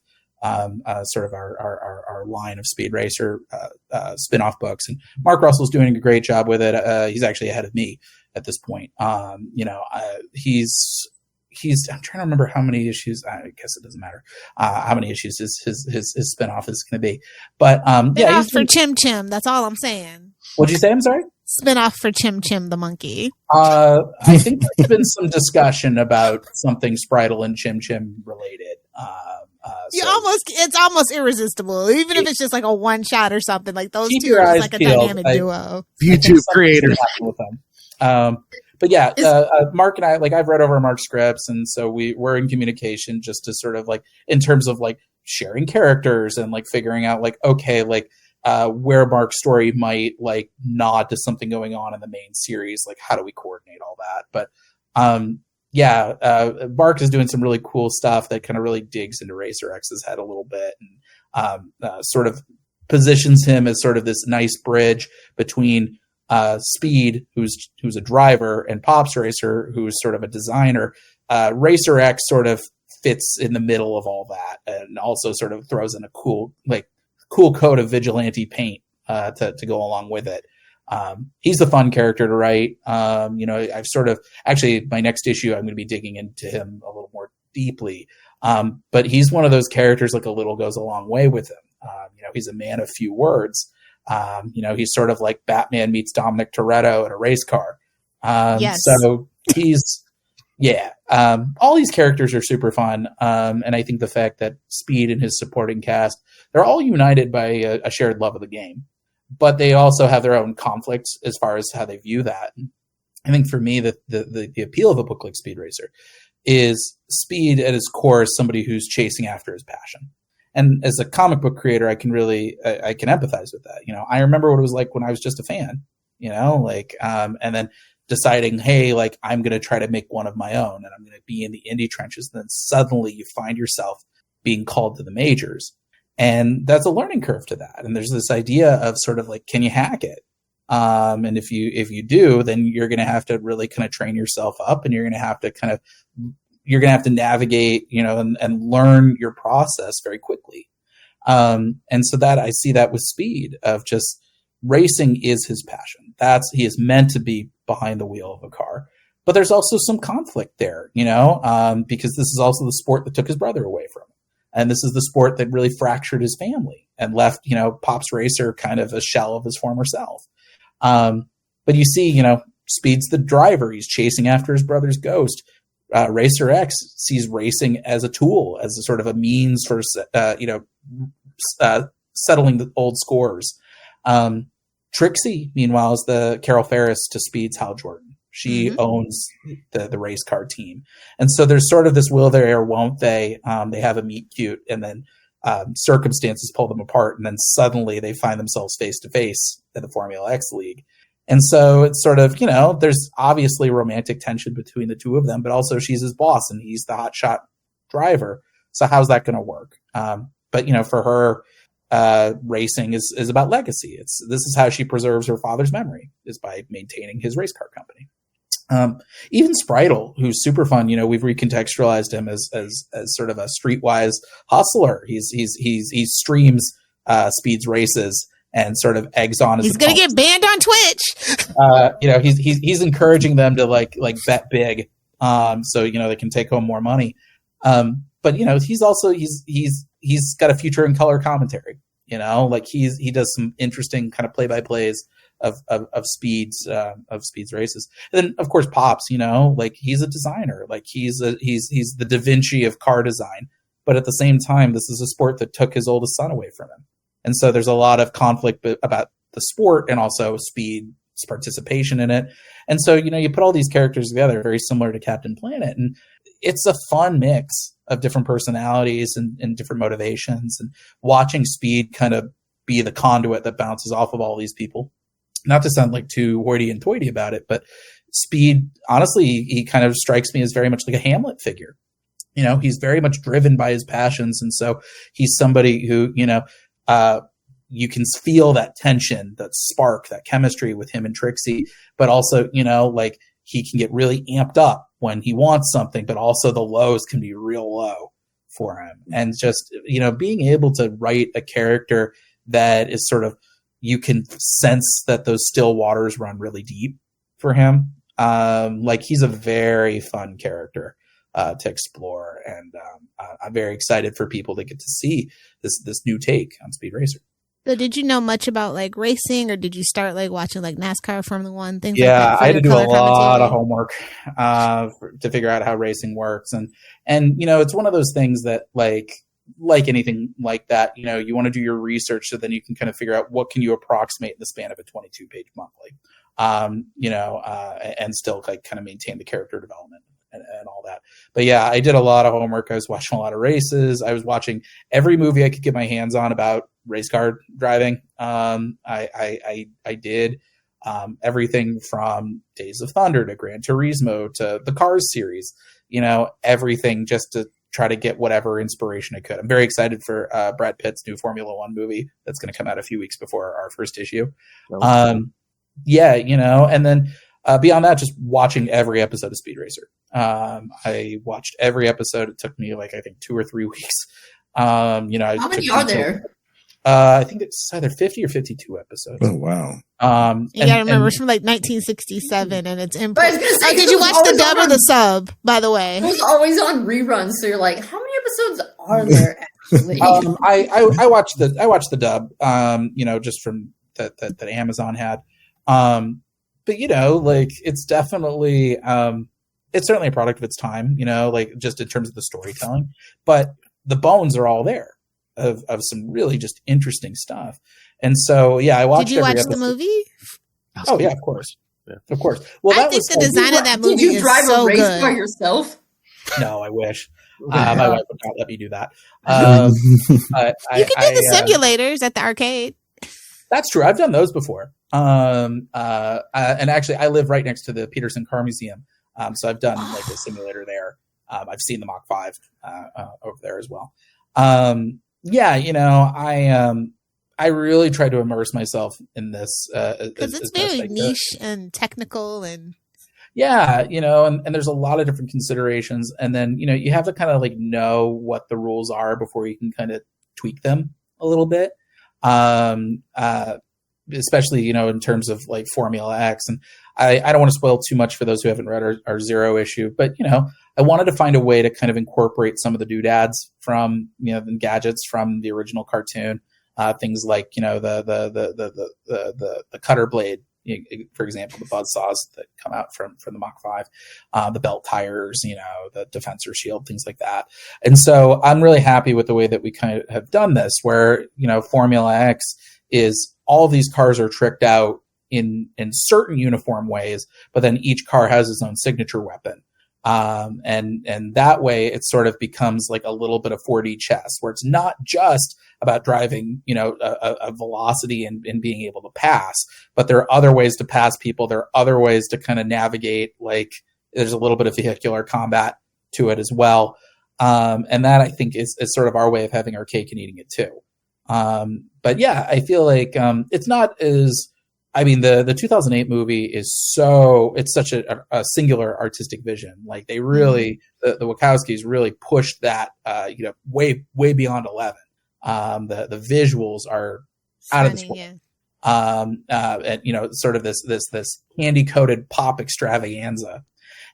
sort of our line of Speed Racer spin-off books, and Mark Russell's doing a great job with it. He's actually ahead of me at this point. He's I'm trying to remember how many issues. I guess it doesn't matter how many issues his spin-off is going to be. But spin-off for Chim Chim. That's all I'm saying. What'd you say? I'm sorry. Spin-off for Chim Chim the monkey. I think there's been some discussion about something Spritle and Chim Chim related. It's almost irresistible, even if it's just like a one shot or something. Like those two are just like a dynamic duo. YouTube creators. But yeah, Mark and I, like, I've read over Mark's scripts, and so we're in communication just to sort of like in terms of like sharing characters and like figuring out like, okay, like where Mark's story might like nod to something going on in the main series, like how do we coordinate all that? But Mark is doing some really cool stuff that kind of really digs into Racer X's head a little bit, and sort of positions him as sort of this nice bridge between Speed, who's a driver, and Pops Racer, who's sort of a designer. Racer X sort of fits in the middle of all that, and also sort of throws in a cool coat of vigilante paint to go along with it. He's a fun character to write. I've sort of actually my next issue I'm going to be digging into him a little more deeply. But he's one of those characters, like a little goes a long way with him. He's a man of few words. He's sort of like Batman meets Dominic Toretto in a race car. Yes. So he's, all these characters are super fun. And I think the fact that Speed and his supporting cast, they're all united by a shared love of the game, but they also have their own conflicts as far as how they view that. I think for me, the appeal of a book like Speed Racer is Speed at his core is somebody who's chasing after his passion. And as a comic book creator, I can empathize with that. I remember what it was like when I was just a fan, and then deciding, hey, I'm going to try to make one of my own, and I'm going to be in the indie trenches. And then suddenly you find yourself being called to the majors. And that's a learning curve to that. And there's this idea of sort of can you hack it? And if you do, then you're going to have to really kind of train yourself up, and you're going to have to navigate, and learn your process very quickly. And so that I see that with Speed of just racing is his passion. He is meant to be behind the wheel of a car, but there's also some conflict there, because this is also the sport that took his brother away from him. And this is the sport that really fractured his family and left, Pops Racer kind of a shell of his former self. But you see, Speed's the driver. He's chasing after his brother's ghost. Racer X sees racing as a tool, as a sort of a means for, settling the old scores. Trixie, meanwhile, is the Carol Ferris to Speed's Hal Jordan. She owns the race car team. And so there's sort of this will they or won't they. They have a meet cute, and then circumstances pull them apart, and then suddenly they find themselves face to face in the Formula X League. And so it's sort of, there's obviously romantic tension between the two of them, but also she's his boss and he's the hotshot driver. So how's that going to work? But for her, racing is about legacy. This is how she preserves her father's memory, is by maintaining his race car company. Even Spritle, who's super fun, we've recontextualized him as sort of a streetwise hustler. He streams Speed's races and sort of eggs on. He's going to get banned on Twitch. He's encouraging them to bet big, so they can take home more money. But he's also he's got a future in color commentary. He does some interesting kind of play by plays of Speed's races. And then of course Pops, he's a designer. He's the Da Vinci of car design. But at the same time, this is a sport that took his oldest son away from him. And so there's a lot of conflict about the sport and also Speed's participation in it. And so, you put all these characters together, very similar to Captain Planet. And it's a fun mix of different personalities and different motivations. And watching Speed kind of be the conduit that bounces off of all these people. Not to sound too hoity and toity about it, but Speed, honestly, he kind of strikes me as very much like a Hamlet figure. He's very much driven by his passions. And so he's somebody who, you can feel that tension, that spark, that chemistry with him and Trixie, but also, he can get really amped up when he wants something, but also the lows can be real low for him. And just, being able to write a character that is sort of, you can sense that those still waters run really deep for him. He's a very fun character to explore. And I'm very excited for people to get to see this new take on Speed Racer. So did you know much about racing, or did you start watching NASCAR, Formula One, things like that? Yeah, I had to do a lot of homework to figure out how racing works. And it's one of those things that like anything like that, you want to do your research so then you can kind of figure out what can you approximate in the span of a 22-page monthly, and still kind of maintain the character development and all that. But yeah, I did a lot of homework. I was watching a lot of races. I was watching every movie I could get my hands on about race car driving. I did everything from Days of Thunder to Gran Turismo to the Cars series, everything just to try to get whatever inspiration I could. I'm very excited for Brad Pitt's new Formula One movie that's going to come out a few weeks before our first issue. Yeah, and then beyond that, just watching every episode of Speed Racer. I watched every episode. It took me I think 2 or 3 weeks. How many are there? I think it's either 50 or 52 episodes. Oh, wow. You gotta remember, it's from 1967, and it's in. Say, did you watch the dub or the sub, by the way? It was always on reruns, so you're like, how many episodes are there actually? I watched the dub, just from that Amazon had. But it's definitely it's certainly a product of its time, just in terms of the storytelling, but the bones are all there of some really just interesting stuff. And so, yeah, I watched. Did you watch the movie? Oh yeah, of course. Yeah. Of course. Well, I think the design of that movie Did you drive so a race good. by yourself? No, I wish. My wife would not let me do that. You can do the simulators at the arcade. That's true. I've done those before. And actually, I live right next to the Peterson Car Museum, so I've done a simulator there. I've seen the Mach 5 over there as well. I really try to immerse myself in this because it's very niche and technical, and and there's a lot of different considerations, and then you have to kind of know what the rules are before you can kind of tweak them a little bit. Especially in terms of Formula X, and I don't want to spoil too much for those who haven't read our Zero issue, but I wanted to find a way to kind of incorporate some of the doodads from the gadgets from the original cartoon, things like the cutter blade, for example, the buzzsaws that come out from the Mach 5, the belt tires, the defensor shield, things like that. And so I'm really happy with the way that we kind of have done this, where Formula X is all of these cars are tricked out in certain uniform ways, but then each car has its own signature weapon. And that way it sort of becomes like a little bit of 4D chess, where it's not just about driving, a velocity and being able to pass, but there are other ways to pass people. There are other ways to kind of navigate, there's a little bit of vehicular combat to it as well. And that, I think, is sort of our way of having our cake and eating it too. But yeah, I feel like it's not as, the 2008 movie it's such a singular artistic vision. They really, the Wachowskis really pushed that, way beyond 11. The visuals are out of this world. Yeah. And sort of this candy coated pop extravaganza.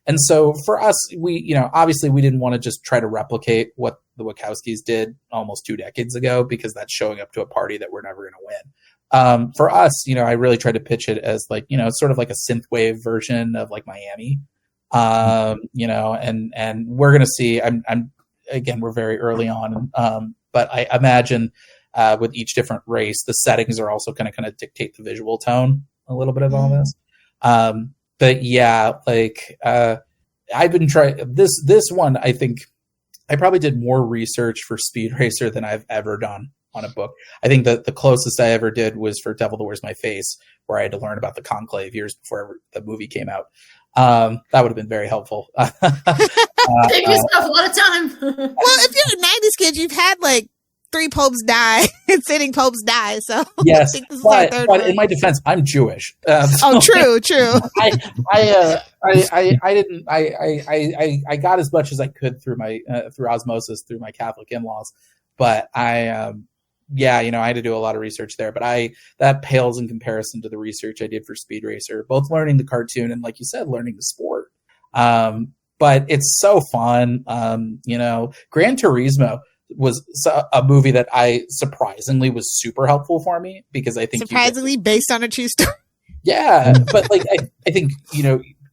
And so for us, we, obviously we didn't want to just try to replicate what the Wachowskis did almost 2 decades ago, because that's showing up to a party that we're never going to win. For us, I really tried to pitch it as sort of like a synthwave version of Miami. And we're going to see, again, we're very early on. But I imagine with each different race, the settings are also going to kind of dictate the visual tone a little bit of all this. But yeah, I've been trying this one. I think I probably did more research for Speed Racer than I've ever done on a book. I think that the closest I ever did was for Devil That Wears My Face, where I had to learn about the Conclave years before the movie came out. That would have been very helpful. Save yourself a lot of time. Well, if you're a 90s kid, you've had 3 popes die and sitting popes die. So yes, I think this is but in my defense, I'm Jewish. So true. I got as much as I could through my through osmosis through my Catholic in-laws, but I had to do a lot of research there. But that pales in comparison to the research I did for Speed Racer, both learning the cartoon and, like you said, learning the sport. But it's so fun. Gran Turismo was a movie that I surprisingly was super helpful for me, because I think surprisingly based on a true story. Yeah, but I think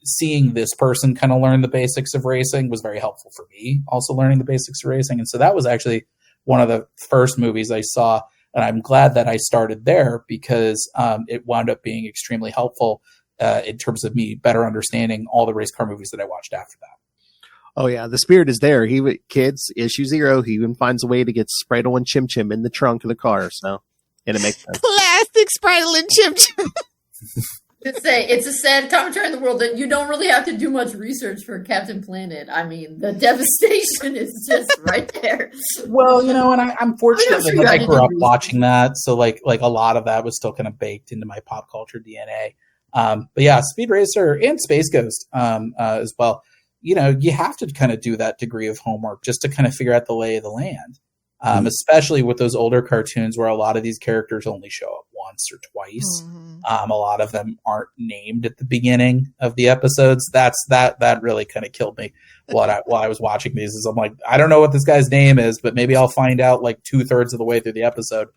seeing this person kind of learn the basics of racing was very helpful for me. Also learning the basics of racing, and so that was actually one of the first movies I saw, and I'm glad that I started there, because it wound up being extremely helpful in terms of me better understanding all the race car movies that I watched after that. Oh yeah, the spirit is there. Kids, issue 0, he even finds a way to get Spritle and Chim Chim in the trunk of the car. So, and it makes sense. Plastic Spritle and Chim Chim. It's a sad commentary in the world that you don't really have to do much research for Captain Planet. I mean, the devastation is just right there. Well, and I'm fortunate that I grew up watching that, so like a lot of that was still kind of baked into my pop culture DNA. But yeah, Speed Racer and Space Ghost as well. You have to kind of do that degree of homework just to kind of figure out the lay of the land. Especially with those older cartoons where a lot of these characters only show up once or twice. A lot of them aren't named at the beginning of the episodes. That really kind of killed me while I was watching these. Is I'm like, I don't know what this guy's name is, but maybe I'll find out like 2/3 of the way through the episode.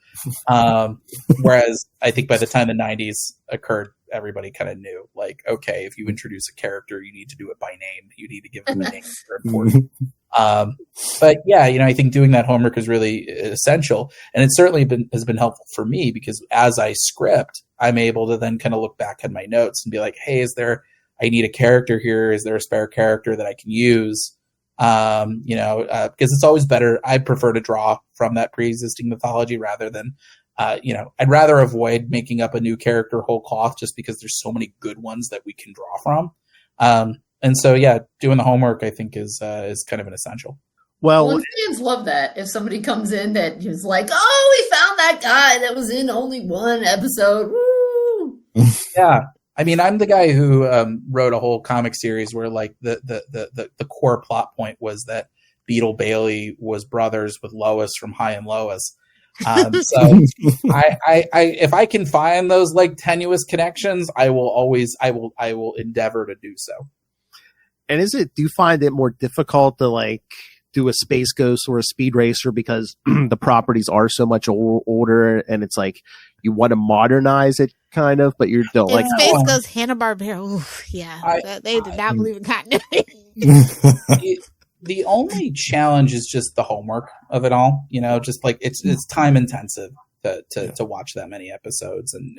Whereas I think by the time the 90s occurred, everybody kind of knew, like, okay, if you introduce a character, you need to do it by name. You need to give them a name. They're important. But yeah, I think doing that homework is really essential, and it certainly has been helpful for me because as I script, I'm able to then kind of look back at my notes and be like, hey, I need a character here. Is there a spare character that I can use? Because it's always better. I prefer to draw from that pre-existing mythology rather than, I'd rather avoid making up a new character whole cloth just because there's so many good ones that we can draw from. And so, yeah, doing the homework, I think, is kind of an essential. Well, fans love that. If somebody comes in that is like, oh, we found that guy that was in only one episode. Woo! Yeah. I mean, I'm the guy who wrote a whole comic series where, like, the core plot point was that Beetle Bailey was brothers with Lois from High and Lois. So I if I can find those, like, tenuous connections, I will endeavor to do so. And do you find it more difficult to like do a Space Ghost or a Speed Racer because the properties are so much older and it's like you want to modernize it kind of, but you don't like Space Ghost Hanna-Barbera. They did not believe in continuity. The only challenge is just the homework of it all. Just like it's time intensive to watch that many episodes, and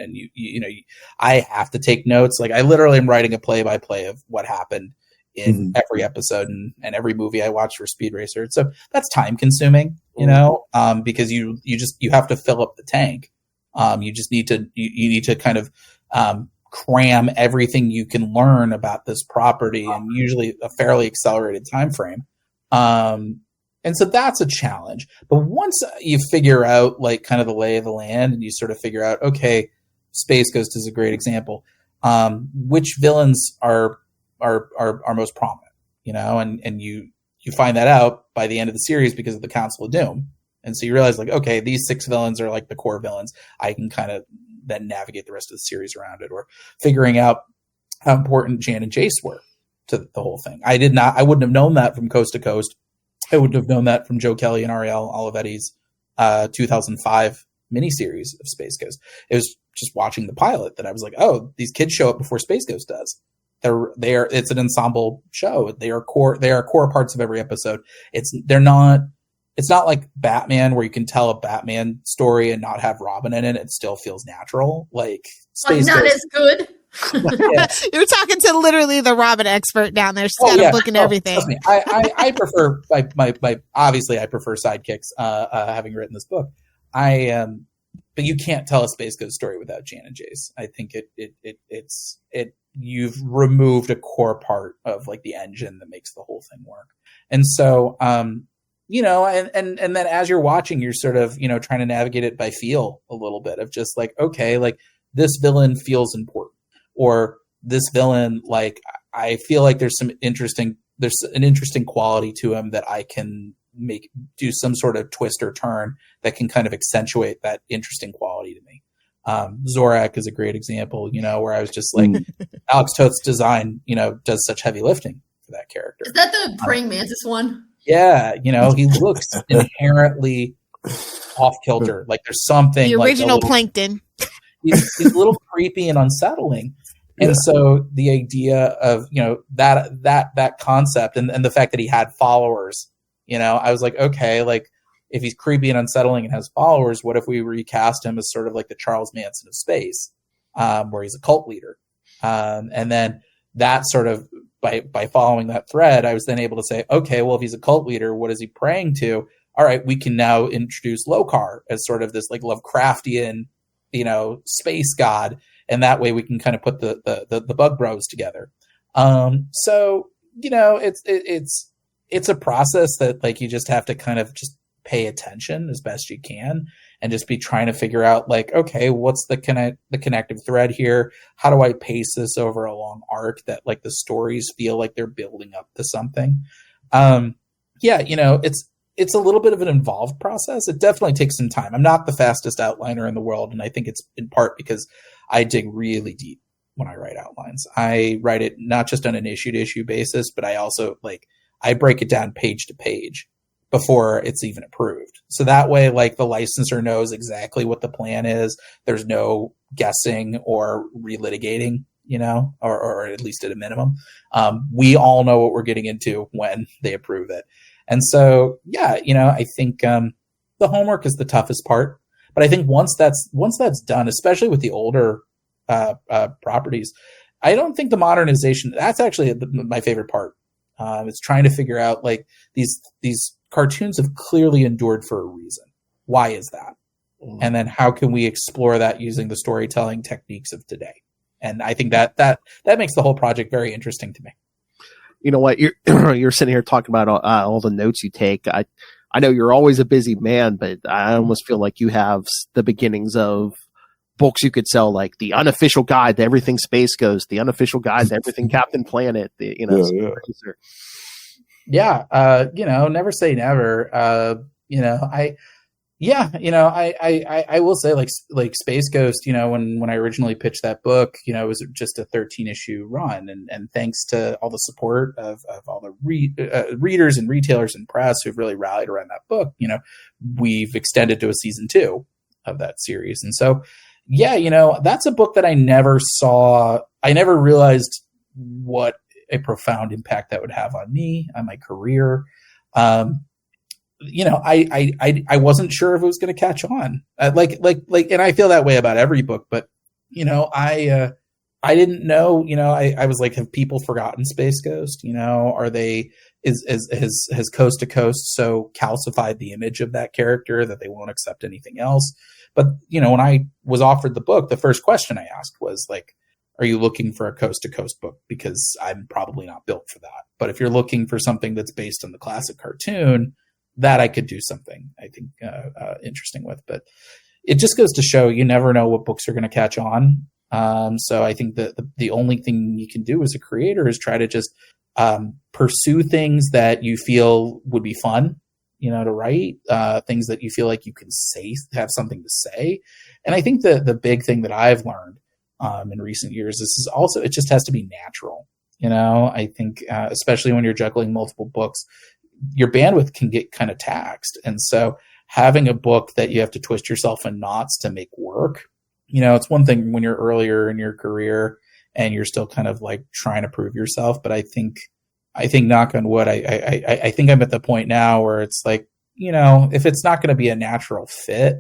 I have to take notes. Like I literally am writing a play-by-play of what happened in every episode and every movie I watch for Speed Racer. So that's time consuming, because you have to fill up the tank. You just need to kind of cram everything you can learn about this property in usually a fairly accelerated time frame. And so that's a challenge. But once you figure out like kind of the lay of the land and you sort of figure out, okay, Space Ghost is a great example. Which villains are most prominent, and you find that out by the end of the series because of the Council of Doom. And so you realize like, okay, these 6 villains are like the core villains. I can kind of then navigate the rest of the series around it, or figuring out how important Jan and Jace were to the whole thing. I wouldn't have known that from Coast to Coast. I wouldn't have known that from Joe Kelly and Ariel Olivetti's 2005 miniseries of Space Ghost. It was just watching the pilot that I was like, oh, these kids show up before Space Ghost does. It's an ensemble show. They are core parts of every episode. It's not like Batman where you can tell a Batman story and not have Robin in it. It still feels natural. Like Space not Ghost. as good. Yeah. You're talking to literally the Robin expert down there. She's got a book and everything. Trust me. I prefer obviously I prefer sidekicks. Having written this book, but you can't tell a Space Ghost story without Jan and Jace. I think it's you've removed a core part of like the engine that makes the whole thing work. And so, and then as you're watching, you're sort of, trying to navigate it by feel a little bit of just like, okay, like this villain feels important, or this villain, like, I feel like there's an interesting quality to him that I can do some sort of twist or turn that can kind of accentuate that interesting quality to me. Zorak is a great example, where I was just like, Alex Toth's design, does such heavy lifting for that character. Is that the praying mantis one? Yeah, he looks inherently off kilter. Like there's something. The original Plankton. He's a little creepy and unsettling. And so the idea of, that concept and the fact that he had followers, I was like, okay, like if he's creepy and unsettling and has followers, what if we recast him as sort of like the Charles Manson of space, where he's a cult leader? And then that sort of, by following that thread, I was then able to say, okay, well, if he's a cult leader, what is he praying to? All right, we can now introduce Lokar as sort of this like Lovecraftian, space god. and that way we can kind of put the bug bros together. So it's a process that like you just have to kind of just pay attention as best you can and just be trying to figure out like, okay, what's the connective thread here? How do I pace this over a long arc that like the stories feel like they're building up to something? It's a little bit of an involved process. It definitely takes some time. I'm not the fastest outliner in the world, and I think it's in part because I dig really deep when I write outlines. I write it not just on an issue-to-issue basis, but I also I break it down page to page before it's even approved. So that way, like the licensor knows exactly what the plan is. There's no guessing or relitigating, or at least at a minimum. We all know what we're getting into when they approve it. And so, I think the homework is the toughest part. But I think once that's done, especially with the older properties, I don't think the modernization, that's actually my favorite part. It's trying to figure out like these cartoons have clearly endured for a reason. Why is that? And then how can we explore that using the storytelling techniques of today? And I think that makes the whole project very interesting to me. You know what? You're sitting here talking about all the notes you take. I know you're always a busy man, but I almost feel like you have the beginnings of books you could sell, like the unofficial guide to everything Space Ghost, the unofficial guide to everything Captain Planet. Never say never. I will say like Space Ghost, when I originally pitched that book, it was just a 13-issue run. And thanks to all the support of all the readers and retailers and press who've really rallied around that book, we've extended to a season 2 of that series. And so, that's a book that I never saw. I never realized what a profound impact that would have on me, on my career. I wasn't sure if it was going to catch on. And I feel that way about every book, but I didn't know. I was like, have people forgotten Space Ghost? Are they has Coast to Coast so calcified the image of that character that they won't accept anything else? But when I was offered the book, the first question I asked was like, are you looking for a Coast to Coast book? Because I'm probably not built for that. But if you're looking for something that's based on the classic cartoon, that I could do something, I think, interesting with. But it just goes to show you never know what books are going to catch on. So I think that the only thing you can do as a creator is try to just pursue things that you feel would be fun, to write, things that you feel like you can say, have something to say. And I think the big thing that I've learned in recent years, this is also, it just has to be natural. I think, especially when you're juggling multiple books, your bandwidth can get kind of taxed. And so having a book that you have to twist yourself in knots to make work, it's one thing when you're earlier in your career and you're still kind of like trying to prove yourself. But I think knock on wood, I think I'm at the point now where it's like, if it's not going to be a natural fit,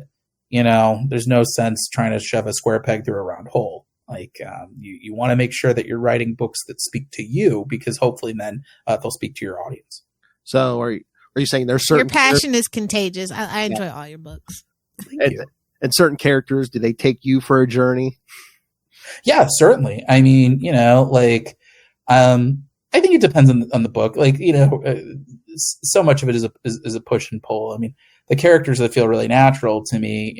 there's no sense trying to shove a square peg through a round hole. Like, you want to make sure that you're writing books that speak to you, because hopefully then they'll speak to your audience. So are you saying there's certain... Your passion is contagious. I enjoy all your books. Thank you. And certain characters, do they take you for a journey? Yeah, certainly. I mean, I think it depends on the book. Like, so much of it is a push and pull. I mean, the characters that feel really natural to me,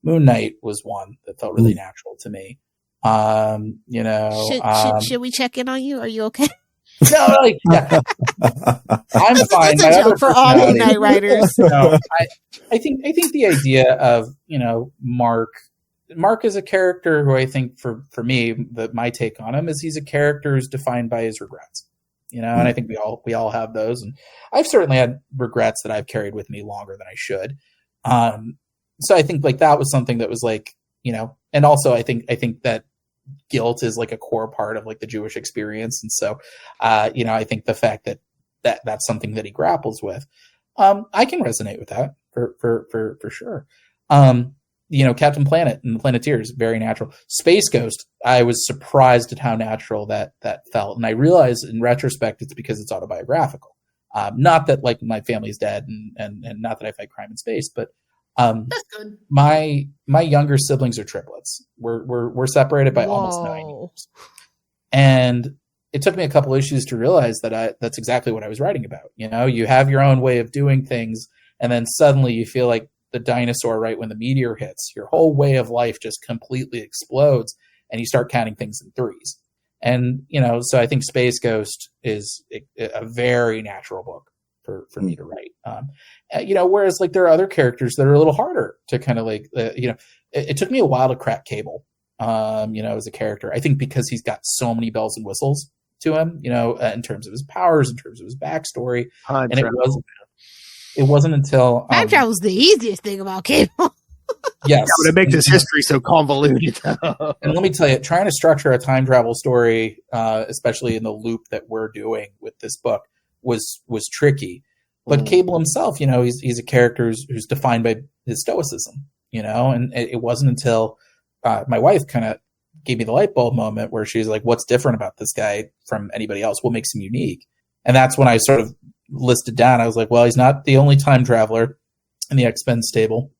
Moon Knight was one that felt really natural to me. Should we check in on you? Are you okay? No, I'm fine. It's a joke for all Moon Knight writers. I think the idea of Mark is a character who I think for me, my take on him is he's a character who's defined by his regrets. And I think we all have those, and I've certainly had regrets that I've carried with me longer than I should. So I think like that was something that was like, and also I think that guilt is like a core part of like the Jewish experience. And so, I think the fact that's something that he grapples with, I can resonate with that for sure. Captain Planet and the Planeteers, very natural. Space Ghost, I was surprised at how natural that felt. And I realize in retrospect, it's because it's autobiographical. Not that like my family's dead and not that I fight crime in space, but That's good. My younger siblings are triplets. We're separated by almost 9 years, and it took me a couple issues to realize that that's exactly what I was writing about. You have your own way of doing things, and then suddenly you feel like the dinosaur right when the meteor hits. Your whole way of life just completely explodes, and you start counting things in threes. And so I think Space Ghost is a very natural book for me to write. Whereas like there are other characters that are a little harder to kind of like, it took me a while to crack Cable, as a character. I think because he's got so many bells and whistles to him, in terms of his powers, in terms of his backstory. It wasn't until time travel was the easiest thing about Cable. Yes, but it makes this history so convoluted. And let me tell you, trying to structure a time travel story, especially in the loop that we're doing with this book, was tricky. But Cable himself, he's a character who's defined by his stoicism, and it wasn't until my wife kind of gave me the light bulb moment where she's like, what's different about this guy from anybody else? What makes him unique? And that's when I sort of listed down. I was like, well, he's not the only time traveler in the X-Men stable,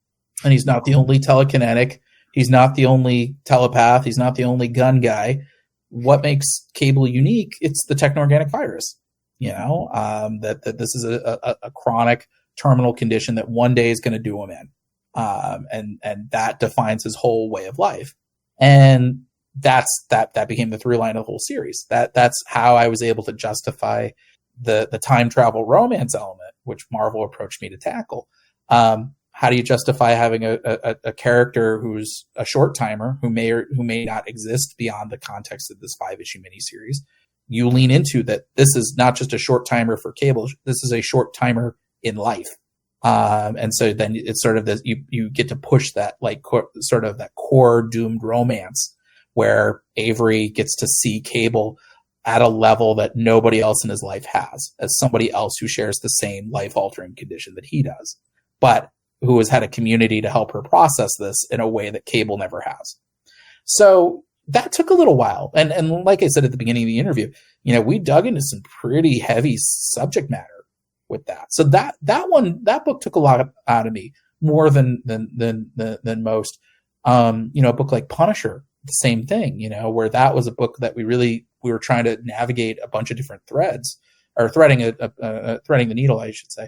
and he's not the only telekinetic. He's not the only telepath. He's not the only gun guy. What makes Cable unique? It's the techno-organic virus. That this is a chronic terminal condition that one day is going to do him in. And that defines his whole way of life. And that became the through line of the whole series. That's how I was able to justify the time travel romance element, which Marvel approached me to tackle. How do you justify having a character who's a short timer who may not exist beyond the context of this 5-issue miniseries? You lean into that this is not just a short timer for Cable. This is a short timer in life. And so then it's sort of you get to push that sort of that core doomed romance where Avery gets to see Cable at a level that nobody else in his life has, as somebody else who shares the same life altering condition that he does, but who has had a community to help her process this in a way that Cable never has. So that took a little while. And like I said at the beginning of the interview, we dug into some pretty heavy subject matter with that. So that book took a lot out of me, more than most. A book like Punisher, the same thing, where that was a book that we were trying to navigate a bunch of different threads, or threading the needle, I should say.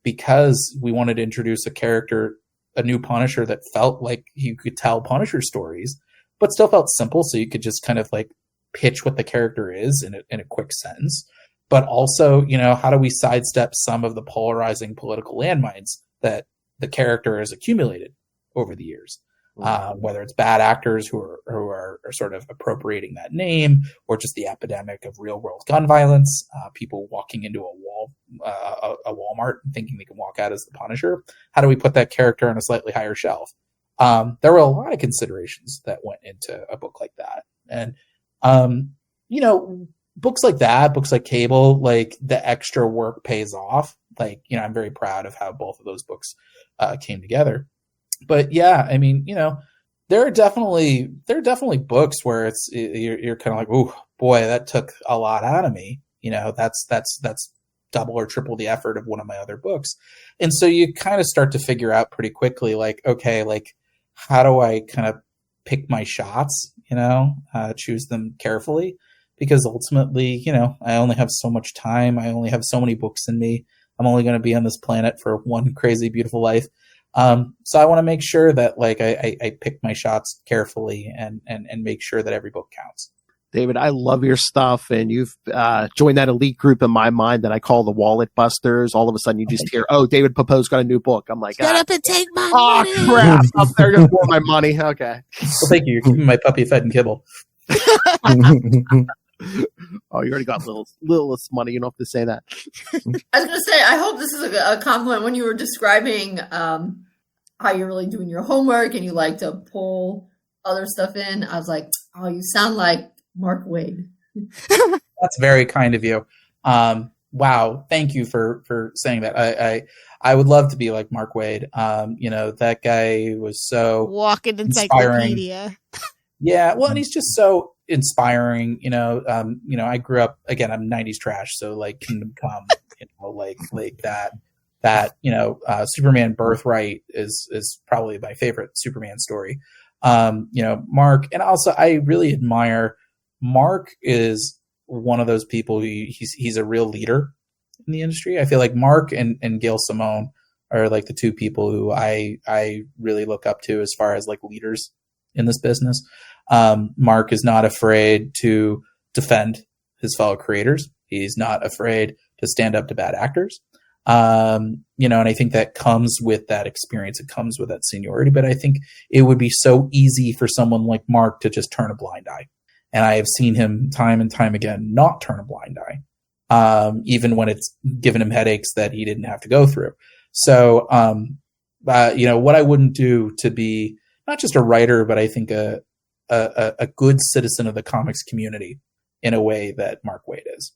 Because we wanted to introduce a new Punisher that felt like you could tell Punisher stories, but still felt simple. So you could just kind of like pitch what the character is in a quick sentence. But also, how do we sidestep some of the polarizing political landmines that the character has accumulated over the years? Whether it's bad actors who are sort of appropriating that name, or just the epidemic of real world gun violence, people walking into a Walmart and thinking they can walk out as the Punisher. How do we put that character on a slightly higher shelf? There were a lot of considerations that went into a book like that. And, books like that, books like Cable, like the extra work pays off. I'm very proud of how both of those books came together. But yeah, I mean, there are definitely books where you're kind of like, oh boy, that took a lot out of me. That's double or triple the effort of one of my other books. And so you kind of start to figure out pretty quickly, how do I kind of pick my shots, choose them carefully, because ultimately, I only have so much time. I only have so many books in me. I'm only going to be on this planet for one crazy, beautiful life. So I want to make sure that I pick my shots carefully and make sure that every book counts. David, I love your stuff, and you've joined that elite group in my mind that I call the Wallet Busters. All of a sudden, you just hear, "Oh, David Pepose got a new book." I'm like, "Shut up and take my money!" Oh crap! They're gonna pour my money. Okay. Well, thank you. You're keeping my puppy fed and kibble. Oh, you already got littlest money. You don't have to say that. I was going to say, I hope this is a compliment when you were describing how you're really doing your homework and you like to pull other stuff in. I was like, oh, you sound like Mark Waid. That's very kind of you. Wow. Thank you for saying that. I would love to be like Mark Waid. That guy was so walking encyclopedia. Yeah. Well, and he's just so inspiring. I grew up, again, I'm 90s trash. So like Kingdom Come, like that that, Superman Birthright is probably my favorite Superman story. Mark, and also I really admire Mark is one of those people who he's a real leader in the industry. I feel like Mark and Gail Simone are like the two people who I really look up to as far as like leaders in this business. Mark is not afraid to defend his fellow creators. He's not afraid to stand up to bad actors. And I think that comes with that experience. It comes with that seniority, but I think it would be so easy for someone like Mark to just turn a blind eye. And I have seen him time and time again not turn a blind eye, even when it's given him headaches that he didn't have to go through. So, what I wouldn't do to be not just a writer, but I think a good citizen of the comics community in a way that Mark Waid is.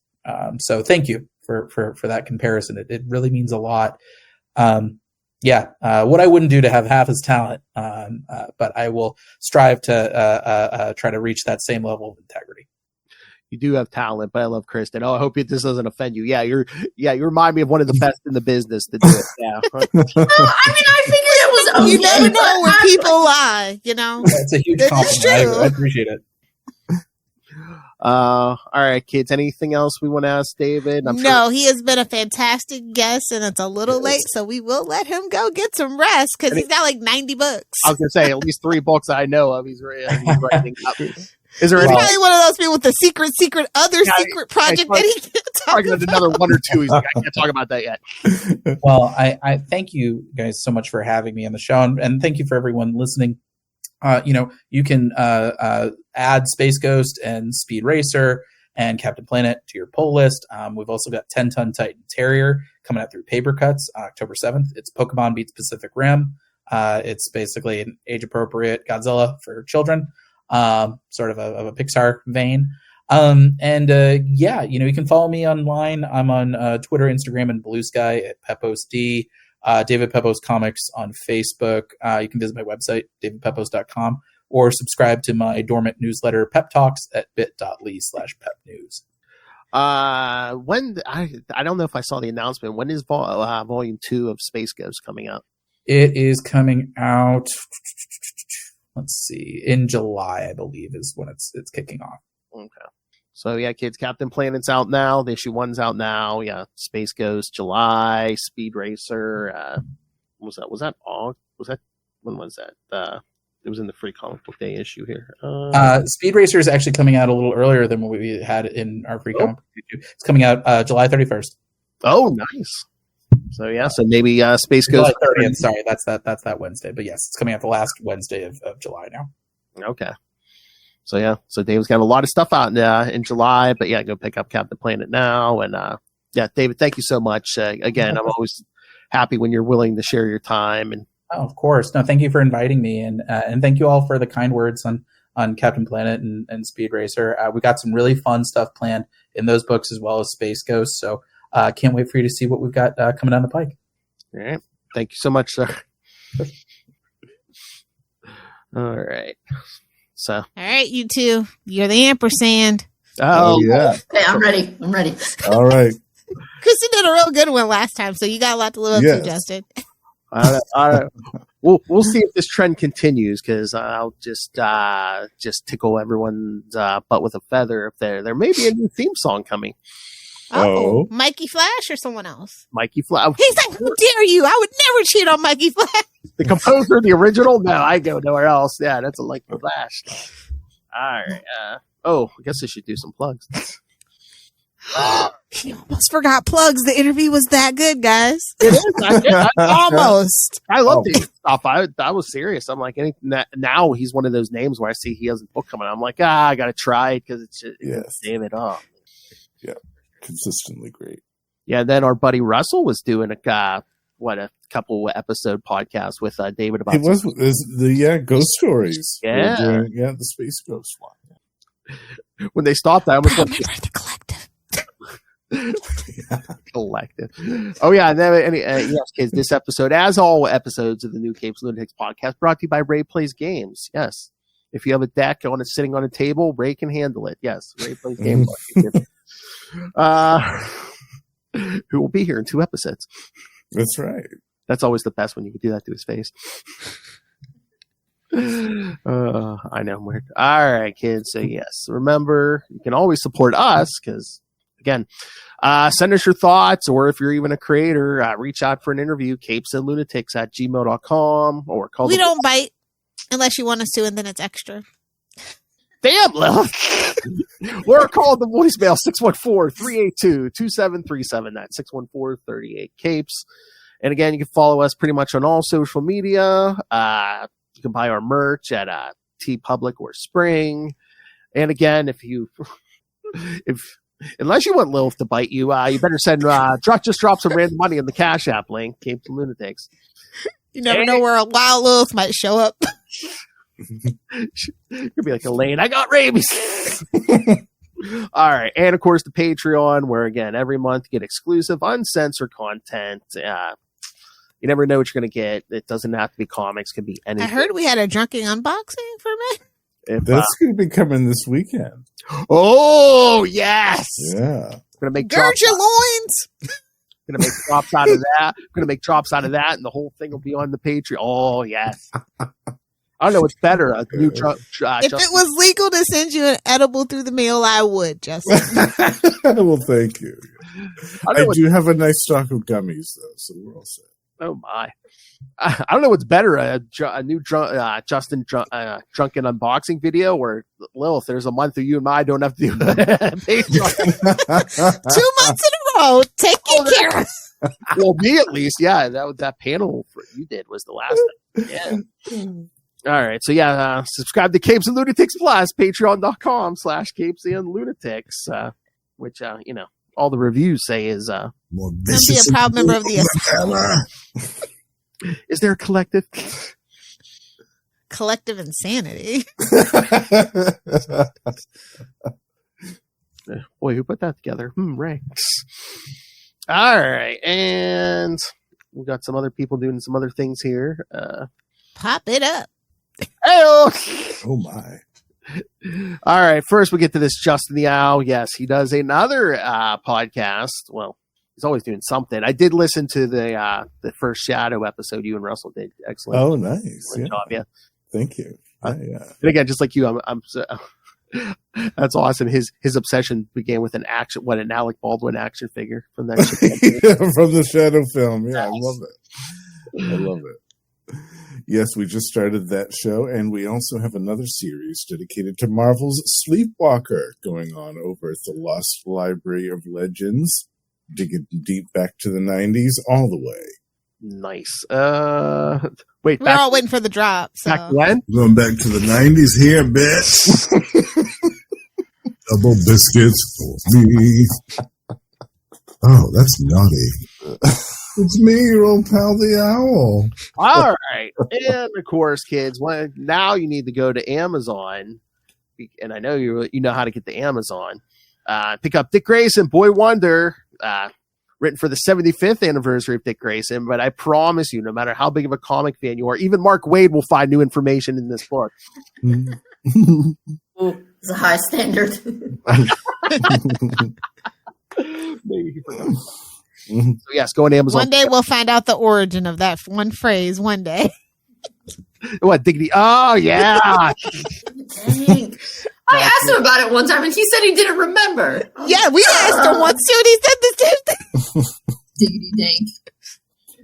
So thank you for that comparison. It really means a lot. What I wouldn't do to have half his talent, but I will strive to try to reach that same level of integrity. You do have talent, but I love Kristen. Oh, I hope this doesn't offend you. You remind me of one of the best in the business to do it. Yeah. I figured it was okay. You never know where people lie, It's a huge compliment. I appreciate it. All right, kids. Anything else we want to ask David? No, he has been a fantastic guest, and it's a little late, so we will let him go get some rest because he's got like 90 books. I was gonna say at least 3 books I know of. He's writing up. Is there he's any? Probably one of those people with the secret project that he can't talk about. Another 1 or 2. He's like, I can't talk about that yet. Well, I thank you guys so much for having me on the show, and thank you for everyone listening. You can add Space Ghost and Speed Racer and Captain Planet to your pull list. We've also got 10-Ton Titan Terrier coming out through Paper Cuts October 7th. It's Pokemon Beats Pacific Rim. It's basically an age-appropriate Godzilla for children, sort of a Pixar vein. You can follow me online. I'm on Twitter, Instagram, and Blue Sky at PeposeD. David Pepose Comics on Facebook. You can visit my website, davidpepose.com, or subscribe to my dormant newsletter, Pep Talks, at bit.ly/pepnews. When I don't know if I saw the announcement. When is volume 2 of Space Ghost coming out? It is coming out. Let's see, in July, I believe, is when it's kicking off. Okay. So yeah, kids, Captain Planet's out now. The issue 1's out now. Yeah, Space Ghost July, Speed Racer. Was that August? When was that? It was in the Free Comic Book Day issue here. Speed Racer is actually coming out a little earlier than what we had in our Free Comic Book issue. It's coming out July 31st. Oh, nice. So yeah, so maybe Space Ghost. July 30th. Sorry, that's that Wednesday. But yes, it's coming out the last Wednesday of July now. Okay. So yeah, so David's got a lot of stuff out in July, but yeah, go pick up Captain Planet now. And David, thank you so much. Again, I'm always happy when you're willing to share your time. And of course, no, thank you for inviting me, and thank you all for the kind words on Captain Planet and Speed Racer. We got some really fun stuff planned in those books as well as Space Ghost. So can't wait for you to see what we've got coming down the pike. All right, thank you so much, sir. All right. So. All right, you two. You're the ampersand. Oh, yeah. Okay, I'm ready. All right. Kristen did a real good one last time, so you got a lot to live up to, Justin. All right. We'll see if this trend continues, because I'll just tickle everyone's butt with a feather if there may be a new theme song coming. Oh, Mikey Flash or someone else? Mikey Flash. He's like, how dare you? I would never cheat on Mikey Flash. The composer, the original? No, I go nowhere else. Yeah, that's a Mikey Flash. All right. I guess I should do some plugs. He almost forgot plugs. The interview was that good, guys. It is. Almost. I love the stuff. I was serious. I'm like, now he's one of those names where I see he has a book coming out. I'm like, I got to try it because it's David. Oh. Yeah. Consistently great. Yeah. Then our buddy Russell was doing a couple episode podcast with David about the ghost stories. Yeah. The Space Ghost one. When they stopped, I almost went the collective. Collective. Oh yeah, and then yes, kids. This episode, as all episodes of the new Capes and Lunatics podcast, brought to you by Ray Plays Games. Yes, if you have a deck sitting on a table, Ray can handle it. Yes, Ray Plays Games. Who will be here in 2 episodes. That's right. That's always the best when you can do that to his face. I know I'm weird. All right, kids. So yes, remember you can always support us because again, send us your thoughts, or if you're even a creator, reach out for an interview. CapesandLunatics@gmail.com or call. We don't bite unless you want us to, and then it's extra. Damn, Lilith. Or call the voicemail 614-382-2737. That's 614-38-CAPES. And again, you can follow us pretty much on all social media. You can buy our merch at TeePublic or Spring. And again, unless you want Lilith to bite you, you better send just drop some random money in the Cash App link, Capes and Lunatics. You never know where a wild Lilith might show up. You'll be like, Elaine, I got rabies. All right. And of course, the Patreon, where again, every month you get exclusive, uncensored content. You never know what you're going to get. It doesn't have to be comics. It can be anything. I heard we had a drunken unboxing for me. That's going to be coming this weekend. Oh, yes. Yeah. Going to make gird your loins. Going to make drops out of that. Going to make drops out of that, and the whole thing will be on the Patreon. Oh, yes. I don't know what's better. A new if it was legal to send you an edible through the mail, I would, Justin. Well, thank you. I do have a nice stock of gummies, though, so we're all set. Oh, my. I don't know what's better, a new Justin drunken unboxing video, or Lilith, there's a month of you and I don't have to do it. 2 months in a row. Take care of. Well, me at least, yeah. That panel you did was the last thing. Yeah. All right. So, yeah, subscribe to Capes and Lunatics Plus, patreon.com/CapesandLunatics, which, all the reviews say is more vicious. Be a proud member of the Is there a collective? Collective insanity. Boy, who put that together? Ray. All right. And we got some other people doing some other things here. Pop it up. Oh my. All right. First, we get to this Justin the Owl. Yes, he does another podcast. Well, he's always doing something. I did listen to the first Shadow episode you and Russell did. Excellent. Oh, nice. Good job, yeah. Thank you. Yeah. And again, just like you, I'm that's awesome. His obsession began with an Alec Baldwin action figure from that from the Shadow film. Yeah, I love it. I love it. Yes, we just started that show, and we also have another series dedicated to Marvel's Sleepwalker going on over at the Lost Library of Legends, digging deep back to the 90s all the way. Nice. Wait, we're all waiting for the drop. So. Back when? Going back to the 90s here, bitch. Double biscuits for me. Oh, that's naughty. It's me, your old pal, the owl. All right. And of course, kids, now you need to go to Amazon. And I know you know how to get to Amazon. Pick up Dick Grayson, Boy Wonder, written for the 75th anniversary of Dick Grayson. But I promise you, no matter how big of a comic fan you are, even Mark Waid will find new information in this book. It's a high standard. Maybe he forgot. So yes, go on Amazon. One day we'll find out the origin of that one phrase. One day. What, dignity? Oh, yeah. Dang. I asked him about it one time, and he said he didn't remember. Yeah, we asked him once, too, and he said the same thing. Diggity dang.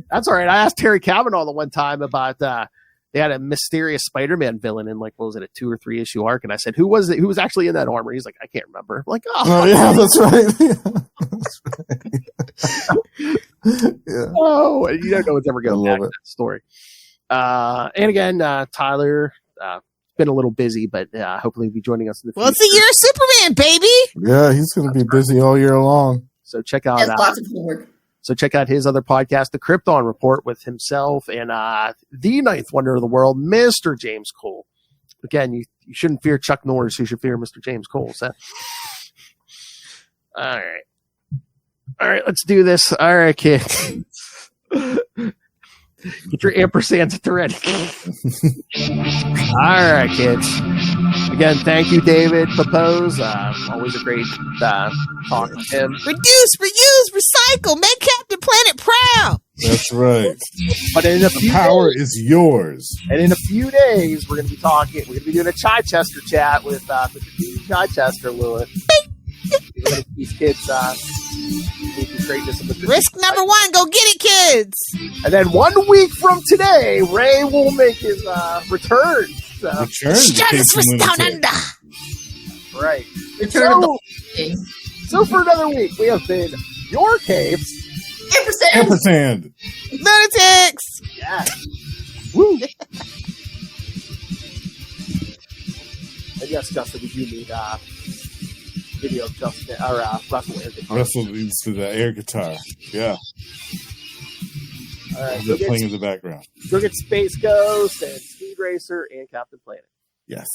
That's all right. I asked Terry Kavanaugh the one time about they had a mysterious Spider-Man villain in, like, what was it, a 2 or 3 issue arc, and I said, who was it? Who was actually in that armor? He's like, I can't remember. I'm like, oh yeah, that's right. Yeah. Oh, you don't know what's ever going back to that story. And again, Tyler, been a little busy, but hopefully he'll be joining us in the future. Well, it's the year of Superman, baby. Yeah, he's going to be busy all year long. So check out lots of homework. So check out his other podcast, The Krypton Report, with himself and the ninth wonder of the world, Mr. James Cole. Again, you shouldn't fear Chuck Norris. You should fear Mr. James Cole. So. All right, let's do this. All right, kids. Get your ampersands at the ready. All right, kids. Again, thank you, David Pepose. Always a great talk with him. Reduce, reuse, recycle. Make Captain Planet proud. That's right. But in a few power days, is yours. And in a few days, we're going to be talking. We're going to be doing a Chichester chat with Chichester, Lilith. We're going to these kids risk number one, go get it, kids. And then 1 week from today, Ray will make his return. Return down under. Right. Return so for another week, we have been your Capes. Ampersand. Lunatics. Yeah. Woo. And yes, Justin, we do need video of Justin or Russell air guitar. Russell leads to the air guitar. Yeah. All right. Playing in the background. Go get Space Ghost and Speed Racer and Captain Planet. Yes.